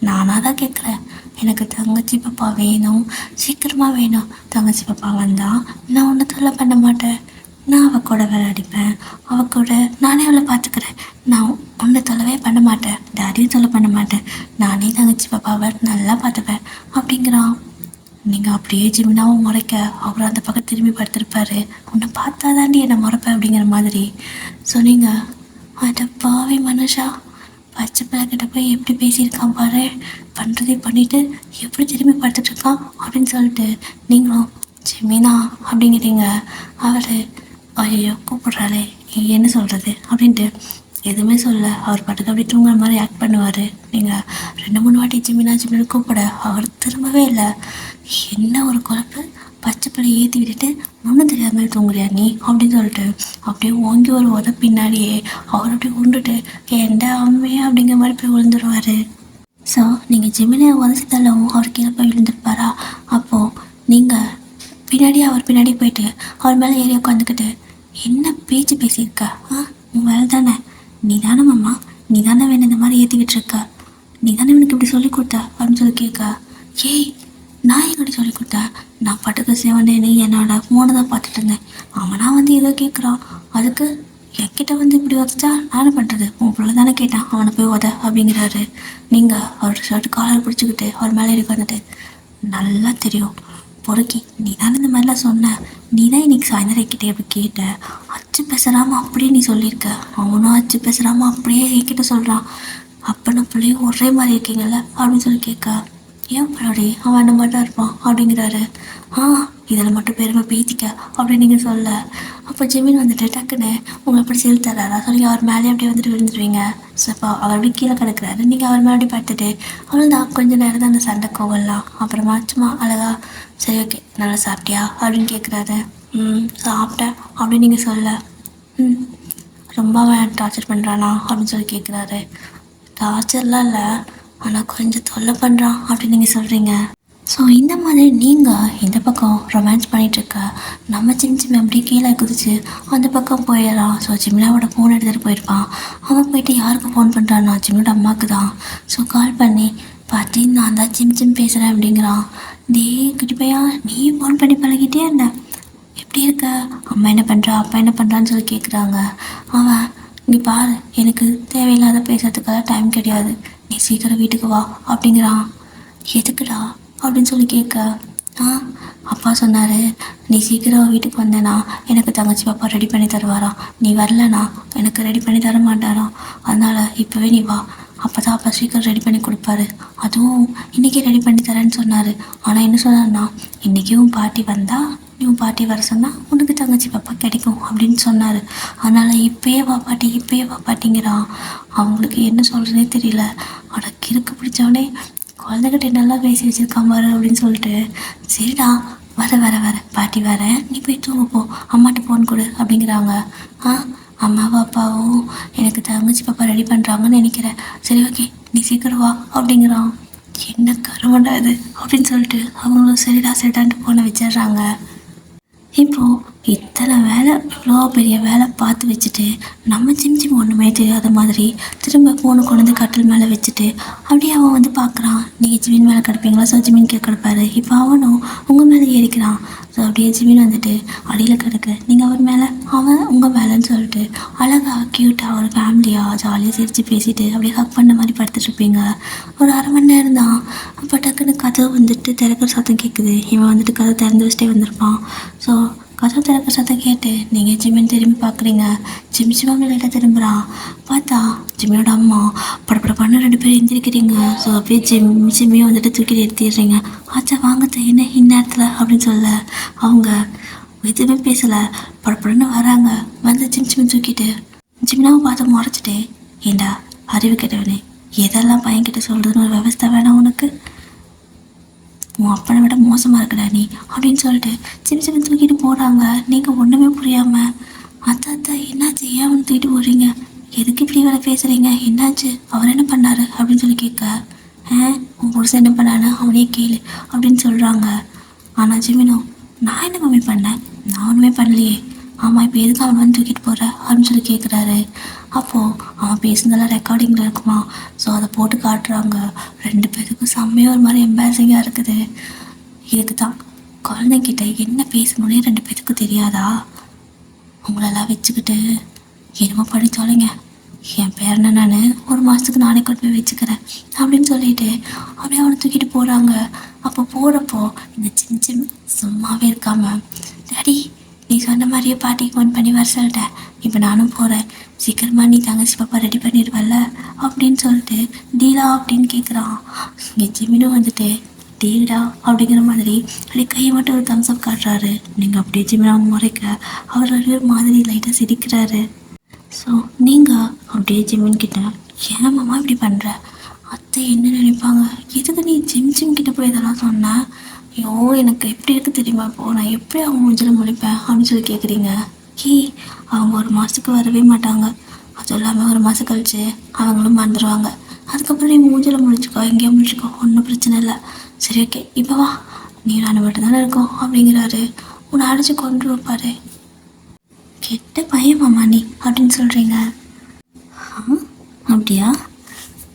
நானாக தான் கேட்குறேன், எனக்கு தங்கச்சி பாப்பா வேணும், சீக்கிரமாக வேணும், தங்கச்சி பாப்பா வந்தால் நான் ஒன்றும் தொல்லை பண்ண மாட்டேன், நான் அவள் கூட விளையாடிப்பேன், அவள் கூட நானே அவளை பார்த்துக்கிறேன், நான் ஒன்றை தொல்லவே பண்ண மாட்டேன், டேடியும் தொல்லை பண்ண மாட்டேன், நானே தங்கச்சி பாப்பாவை நல்லா பார்த்துப்பேன் அப்படிங்கிறான். நீங்கள் அப்படியே ஜிம்னாவும் முறைக்க அவர் அந்த பக்கம் திரும்பி படுத்திருப்பாரு. உன்னை பார்த்தா தாண்டி என்னை முறைப்பேன் அப்படிங்கிற மாதிரி சொன்னீங்க. அட பாவி மனுஷா, பச்சை பிள்ளைகிட்ட போய் எப்படி பேசியிருக்கான் பாரு, பண்ணுறதே பண்ணிவிட்டு எப்படி திரும்பி படுத்துட்ருக்கான் அப்படின்னு சொல்லிட்டு நீங்களும் ஜிமினா அப்படிங்கிறீங்க. அவர் ஐயோ கூப்பிட்றாளே என்ன சொல்கிறது அப்படின்ட்டு எதுவுமே சொல்ல அவர் பாட்டுக்கு அப்படி தூங்குற மாதிரி ஆக்ட் பண்ணுவார். நீங்கள் 2-3 வாட்டி ஜிமினா ஜிமினா கூப்பிட அவர் திரும்பவே இல்லை. என்ன ஒரு குழப்பு, பச்சை பிள்ளை ஏற்றி விட்டுட்டு ஒன்றும் தெரியாத மாதிரி தூங்குறியா நீ அப்படின்னு சொல்லிட்டு அப்படியே ஓங்கி ஒரு உத பின்னாடியே அவர் அப்படியே உண்டுட்டு ஏண்டா அம்மையே அப்படிங்கிற மாதிரி போய் விழுந்துருவார். ஸோ நீங்கள் ஜிமினை உதச்சி தள்ளவும் அவர் கீழே போய் விழுந்துருப்பாரா. அப்போது நீங்கள் பின்னாடி அவர் பின்னாடி போயிட்டு அவர் மேலே ஏறி உட்காந்துக்கிட்டு என்ன பேச்சு பேசியிருக்கா, உன் வேலை தானே, நீ தானே மாமா, நீ தானே வேணும் இந்த மாதிரி ஏற்றிக்கிட்டு இருக்க, நீ தானே இவனுக்கு இப்படி சொல்லி கொடுத்தா அப்படின்னு சொல்லி கேட்க, ஏய் நான் எங்கடி சொல்லி கொடுத்தேன், நான் பட்டுக்கு சேவண்டேன்னு என்னோட ஃபோனை தான் பார்த்துட்டு இருந்தேன், அவனா வந்து ஏதோ கேட்குறான், அதுக்கு என்கிட்ட வந்து இப்படி உதச்சா நானும் பண்ணுறது, உன் பிள்ளை தானே கேட்டான் அவனை போய் உத அப்படிங்கிறாரு. நீங்கள் அவர் ஷர்ட் காலர் பிடிச்சிக்கிட்டு அவர் மேலே ஏறி வந்துட்டு, நல்லா தெரியும் பொறுக்கி நீ தானே இந்த மாதிரிலாம் சொன்ன, நீ தான் இன்றைக்கி சாயந்தரம் கிட்டே அப்படி கேட்ட, அச்சு பேசுகிறாமல் அப்படியே நீ சொல்லியிருக்க, அவனும் அச்சு பேசுகிறாமல் அப்படியே என்கிட்ட சொல்கிறான், அப்போ பிள்ளையும் ஒரே மாதிரி இருக்கீங்கல்ல அப்படின்னு சொல்லி கேட்க, ஏன் பழடி அவன் அந்த மாதிரி தான் இருப்பான் அப்படிங்கிறாரு. இதில் மட்டும் பெருமை பேத்திக்க அப்படின்னு நீங்கள் சொல்ல, அப்போ ஜெமீன் வந்துட்டு டக்குன்னு உங்களை அப்படி செல் தர்றாரா சொல்லி அவர் மேலே அப்படியே வந்துட்டு விழுந்துருவீங்க. ஸோ அப்போ அவர் அப்படி கீழே கிடக்குறாரு, நீங்கள் அவர் மேலே பார்த்துட்டு அவள் தான் கொஞ்சம் நேரம் தான் அந்த சண்டை கோவலாம். அப்புறமா சும்மா அழகா சரி ஓகே நல்லா சாப்பிட்டியா அப்படின்னு கேட்குறாரு. சாப்பிட்டேன் அப்படின்னு நீங்கள் சொல்ல, ரொம்ப அவன் டார்ச்சர் பண்ணுறானா அப்படின்னு சொல்லி கேட்குறாரு. டார்ச்சர்லாம் இல்லை, ஆனால் கொஞ்சம் தொல்லை பண்ணுறான் அப்படின்னு நீங்கள் சொல்கிறீங்க. ஸோ இந்த மாதிரி நீங்கள் இந்த பக்கம் ரொமான்ஸ் பண்ணிகிட்ருக்க நம்ம ஜிம் அப்படியே கீழே குதிச்சு அந்த பக்கம் போயிடலாம். ஸோ ஜிம்னாவோட ஃபோன் எடுத்துகிட்டு போயிருப்பான். அவன் போயிட்டு யாருக்கு ஃபோன் பண்ணுறான்னா ஜிம்னோட அம்மாவுக்கு தான். ஸோ கால் பண்ணி பார்த்து நான் தான் ஜிம் பேசுகிறேன் அப்படிங்கிறான். டே குட்டிப்பையா நீ ஃபோன் பண்ணி பழகிட்டே இருந்த, எப்படி இருக்க, அம்மா என்ன பண்ணுறா அப்பா என்ன பண்ணுறான்னு சொல்லி கேட்குறாங்க. அவன் நீ பாரு எனக்கு தேவையில்லாத பேசுறதுக்காக டைம் கிடையாது, நீ சீக்கிரம் வீட்டுக்கு வா அப்படிங்கிறான். எதுக்குடா அப்படின்னு சொல்லி கேட்க, அப்பா சொன்னார் நீ சீக்கிரம் வீட்டுக்கு வந்தேனா எனக்கு தங்கச்சி பாப்பா ரெடி பண்ணி தருவாராம், நீ வரலனா எனக்கு ரெடி பண்ணி தர மாட்டாராம், அதனால் இப்போவே நீ வா, அப்போ தான் அப்பா சீக்கிரம் ரெடி பண்ணி கொடுப்பாரு, அதுவும் இன்றைக்கி ரெடி பண்ணி தரேன்னு சொன்னார். ஆனால் என்ன சொன்னார்னா இன்றைக்கும் பாட்டி வந்தால் நீ பாட்டி வர சொன்னால் உனக்கு தங்கச்சி பாப்பா கிடைக்கும் அப்படின்னு சொன்னார். அதனால் இப்போயே வா பாட்டி இப்போயே வா பாட்டிங்கிறான். அவங்களுக்கு என்ன சொல்கிறதே தெரியல. அடக்கு இருக்கு பிடிச்சவனே குழந்தைகிட்ட நல்லா பேசி வச்சுருக்கான் பாரு அப்படின்னு சொல்லிட்டு, சரிடா வர பாட்டி வரேன் நீ போய் தூங்கப்போ அம்மாட்ட ஃபோன் கொடு அப்படிங்கிறாங்க. அம்மாவும் அப்பாவும் எனக்கு தங்கச்சி பாப்பா ரெடி பண்ணுறாங்கன்னு நினைக்கிறேன், சரி ஓகே நீ சீக்கிரம் வா அப்படிங்கிறான். என்ன கருமண்டா இது அப்படின்னு சொல்லிட்டு அவங்களும் சரிடான்ட்டு ஃபோனை வச்சிடுறாங்க. இப்போது இத்தனை வேலை இவ்வளோ பெரிய வேலை பார்த்து வச்சுட்டு நம்ம ஜிம் ஒன்றுமே தெரியாத மாதிரி திரும்ப ஃபோனை கொண்டு வந்து கட்டில் மேலே வச்சுட்டு அப்படியே அவன் வந்து பார்க்குறான். நீங்கள் ஜிமின் மேலே கிடப்பீங்களா? ஸோ ஜிமின் கீழே கிடப்பாரு. இப்போ அவனும் உங்கள் மேலே ஏறிக்கிறான். ஸோ அப்படியே ஜிமின் வந்துட்டு அடியில் கிடக்கு, நீங்கள் அவர் மேலே அவன் உங்கள் மேலேன்னு சொல்லிட்டு அழகாக க்யூட்டாக ஒரு ஃபேமிலியாக ஜாலியாக சிரித்து பேசிட்டு அப்படியே ஹக் பண்ண மாதிரி படுத்துட்ருப்பீங்க. ஒரு 1/2 மணி நேரம் தான். அப்போ டக்குன்னு கதவு வந்துட்டு திறக்கிற சத்தம் கேட்குது. இவன் வந்துட்டு கதவை திறந்து வச்சுட்டே வந்திருப்பான். ஸோ கதவு திறக்க சத்தம் கேட்டு நீங்கள் ஜிம்மின்னு திரும்பி பார்க்குறீங்க. ஜிம்மியோட லைட்டாக திரும்புகிறான். பார்த்தா ஜிம்மியோட அம்மா படப்பட பண்ண 2 பேரும் எந்திரிக்கிறீங்க. ஸோ அப்படியே ஜிம்மியும் வந்துட்டு தூக்கிட்டு எடுத்துடுறீங்க. ஆச்சா வாங்கத்த என்ன இந்நேரத்தில் அப்படின்னு சொல்ல அவங்க எதுவுமே பேசலை. படப்படன்னு வராங்க. வந்து ஜிம்மி தூக்கிட்டு ஜிம்னாவை பார்த்து முறைச்சிட்டு, ஏண்டா அறிவு கெட்டவனே, எதெல்லாம் பையன்கிட்ட சொல்கிறதுன்னு ஒரு விவஸ்தை வேணாம் உனக்கு? உன் அப்பனை விட மோசமாக இருக்கடா நீ அப்படின்னு சொல்லிட்டு ஜிம்மி தூக்கிட்டு போகிறாங்க. நீங்கள் ஒன்றுமே புரியாமல், அத்தா என்னாச்சு, ஏன் அவனை தூக்கிட்டு போடுறீங்க, எதுக்கு இப்படி வேலை பேசுகிறீங்க, என்னாச்சு, அவர் என்ன பண்ணார் அப்படின்னு சொல்லி கேட்க, உன் புருஷன் என்ன பண்ணான்னு அவனே கேளு அப்படின்னு சொல்கிறாங்க. ஆனால் ஜிமினோ, நான் என்ன மம்மி பண்ணேன், நான் ஒன்றுமே பண்ணலையே. ஆமாம், இப்போ எதுக்கு அவன் வந்து தூக்கிட்டு போகிற அப்படின்னு சொல்லி கேட்குறாரு. அப்போது அவன் பேசுனதெல்லாம் ரெக்கார்டிங்கில் இருக்குமா. ஸோ அதை போட்டு காட்டுறாங்க. 2 பேருக்கும் செம்மையாக ஒரு மாதிரி எம்பாரசிங்காக இருக்குது. இதுக்கு தான் குழந்தைங்கிட்ட என்ன பேசணுன்னே 2 பேருக்கும் தெரியாதா? உங்களெல்லாம் வச்சுக்கிட்டு என்னமோ பண்ணி சொல்லுங்க, என் பேரனை நான் 1 மாதத்துக்கு நானே கொண்டு போய் வச்சுக்கிறேன் அப்படின்னு சொல்லிட்டு அப்படியே அவனை தூக்கிட்டு போகிறாங்க. அப்போ போகிறப்போ இந்த சிம் சும்மாவே இருக்காம, டாடி நீ சொன்ன மாதிரியே பாட்டிக்கு ஃபோன் பண்ணி வர சொல்லிட்டேன், இப்போ நானும் போகிறேன், சீக்கிரமாக நீ தங்கச்சி பாப்பா ரெடி பண்ணிடுவல்ல அப்படின்னு சொல்லிட்டு டீலா அப்படின்னு கேட்குறான். இங்கே ஜிமினும் வந்துட்டு டீலா அப்படிங்கிற மாதிரி அப்படியே கையை மட்டும் ஒரு தம்ஸ்அப் காட்டுறாரு. நீங்கள் அப்படியே ஜிமினா முறைக்க அவர் ஒரு மாதிரி லைட்டாக சிரிக்கிறாரு. ஸோ நீங்கள் அப்படியே ஜிமின்கிட்ட, ஏன் மாமா இப்படி பண்ணுற, அத்தை என்ன நினைப்பாங்க, எதுக்கு நீ ஜிம் கிட்ட போய் இதெல்லாம் சொன்னேன், ஐயோ எனக்கு எப்படி இருக்கு தெரியுமா, இப்போது நான் எப்படி அவங்க மூஞ்சில் முழிப்பேன் அப்படின்னு சொல்லி கேட்குறீங்க. அவங்க 1 மாதத்துக்கு வரவே மாட்டாங்க, அதுவும் இல்லாமல் 1 மாதம் கழிச்சு அவங்களும் மறந்துடுவாங்க. அதுக்கப்புறம் நீ மூஞ்சில் முழிச்சிக்கோ, எங்கேயோ முழிச்சிக்கோ, ஒன்றும் பிரச்சனை இல்லை. சரி ஓகே, இப்போ வா, நீ நான் மட்டும்தானே இருக்கோம் அப்படிங்கிறாரு. உன்னை அடித்து கொண்டு வைப்பாரு. கெட்ட பையன் மாமா நீ அப்படின்னு சொல்கிறீங்க. அப்படியா,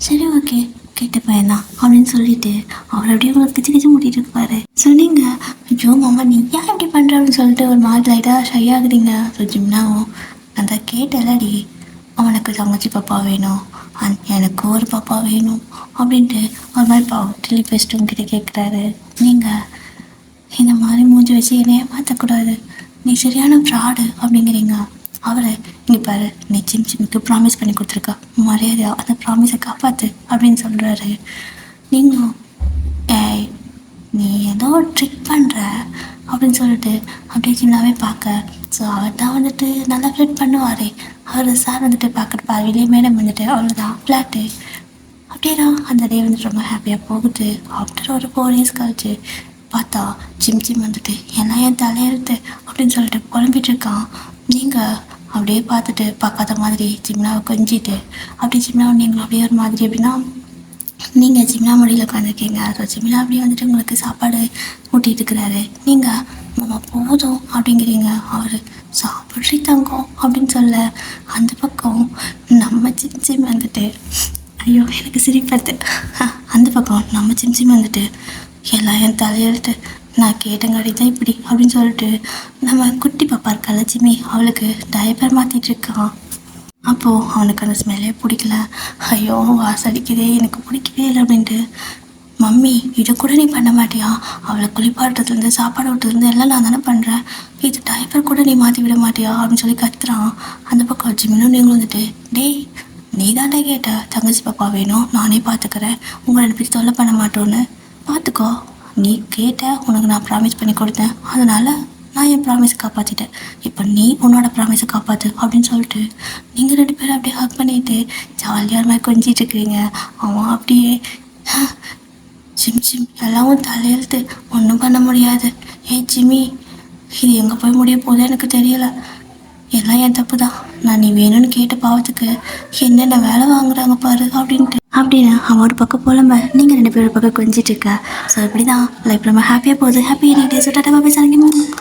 சரி ஓகே, கெட்ட பையன்தான் அப்படின்னு சொல்லிட்டு அவர் அப்படியே உங்களுக்கு கிச்சு மூட்டிகிட்டு இருப்பாரு. சொன்னீங்க, ஐயோ மாமா நீ ஏன் இப்படி பண்ணுற அப்படின்னு சொல்லிட்டு ஒரு மாதிரி லைட்டாக ஷை ஆகுறீங்க. ஸோ ஜிம்னாவும் அந்த கேட்டலடி, அவனுக்கு தங்கச்சி பாப்பா வேணும், எனக்கு ஒரு பாப்பா வேணும் அப்படின்ட்டு ஒரு மாதிரி டெல்லி பேசிட்டு உங்ககிட்ட கேட்குறாரு. நீங்கள் இந்த மாதிரி மூஞ்சி வச்சு என்னையே மாற்றக்கூடாது, நீ சரியான ஃப்ராடு அப்படிங்கிறீங்க. அவரை இங்கே பாரு, நீ ஜிம்முக்கு ப்ராமிஸ் பண்ணி கொடுத்துருக்கா, மரியாதையா அந்த ப்ராமிஸை காப்பாற்று அப்படின்னு சொல்கிறாரு. நீங்களும் ஏய் நீ ஏதோ ட்ரிக் பண்ணுற அப்படின்னு சொல்லிட்டு அப்படியே ஜிம்னாவே பார்க்க. ஸோ அவர் தான் வந்துட்டு நல்லா ஃப்ளிட் பண்ணுவார். அவர் சார் வந்துட்டு பார்க்குற பார்வையிலே மேடம் வந்துட்டு அவ்வளோதான் ஃப்ளாட்டு. அப்படியே தான் அந்த டே வந்துட்டு ரொம்ப ஹாப்பியாக போகுது. ஆஃப்டர் ஒரு 4 days கழிச்சு பார்த்தா ஜிம் வந்துட்டு எல்லாம் என் தலையெழுத்து அப்படின்னு சொல்லிட்டு குழம்பிட்டு இருக்கான். நீங்கள் அப்படியே பார்த்துட்டு பார்க்காத மாதிரி ஜிம்னாவை கொஞ்சிட்டு அப்படியே ஜிம்னாவை நீங்களும் அப்படியே ஒரு மாதிரி எப்படின்னா நீங்கள் ஜிம்னா மடியில் உட்காந்துருக்கீங்க. ஸோ ஜிம்னா அப்படியே வந்துட்டு உங்களுக்கு சாப்பாடு ஊட்டிகிட்டு இருக்கிறாரு. நீங்கள் மாமா போதும் அப்படிங்கிறீங்க. அவர் சாப்பிட்றி தங்கம் அப்படின்னு சொல்ல அந்த பக்கம் நம்ம ஜிம் வந்துட்டு, ஐயோ எனக்கு சிரிப்பது, அந்த பக்கம் நம்ம ஜிம் வந்துட்டு எல்லாம் என் தலையெழுத்து, நான் கேட்டங்காடி தான் இப்படி அப்படின்னு சொல்லிட்டு நம்ம குட்டி பாப்பா இருக்கா லட்சுமி, அவளுக்கு டயப்பர் மாற்றிட்டு இருக்கான். அப்போது அவனுக்கு அந்த ஸ்மெல்லே பிடிக்கல. ஐயோ வாசடிக்குதே, எனக்கு பிடிக்கவே இல்லை அப்படின்ட்டு, மம்மி இதை கூட நீ பண்ண மாட்டியா, அவளை குளிப்பாட்டுறதுலேருந்து சாப்பாடு விட்டுறதுலேருந்து எல்லாம் நான் தானே பண்ணுறேன், இது டயப்பர் கூட நீ மாற்றி விட மாட்டியா அப்படின்னு சொல்லி கத்துறான். அந்த பக்கம் ஜிமினும் நீங்களும் வந்துட்டு, டேய் நீ தாண்டா கேட்ட தங்கச்சி பாப்பா வேணும், நானே பார்த்துக்கிறேன், உங்களை பற்றி தொல்லை பண்ண மாட்டோன்னு, பார்த்துக்கோ, நீ கேட்ட, உனக்கு நான் ப்ராமிஸ் பண்ணி கொடுத்தேன், அதனால் நான் என் ப்ராமிஸை காப்பாற்றிட்டேன், இப்போ நீ உன்னோட ப்ராமிஸை காப்பாற்று அப்படின்னு சொல்லிட்டு நீங்கள் 2 பேரும் அப்படியே ஹக் பண்ணிட்டு ஜாலியாக மாதிரி கொஞ்சிட்டு இருக்கிறீங்க. அவன் அப்படியே ஜிம் எல்லாமும் தலையெழுத்து, ஒன்றும் பண்ண முடியாது, ஜிம்மி இது எங்கே போய் முடிய போதோ எனக்கு தெரியலை, எல்லாம் என் தப்பு தான், நான் நீ வேணும்னு கேட்ட பாவத்துக்கு என்னென்ன வேலை வாங்குறாங்க பாரு அப்படின்னு அவன் ஒரு பக்கம் போலம்ப, நீங்கள் 2 பேரும் பக்கம் கொஞ்சிட்டு இருக்க. ஸோ இப்படி தான் லைஃப் ரொம்ப ஹாப்பியாக போகுது. ஹாப்பி டேஸ், டாடா பாய், சாயங்காலம்.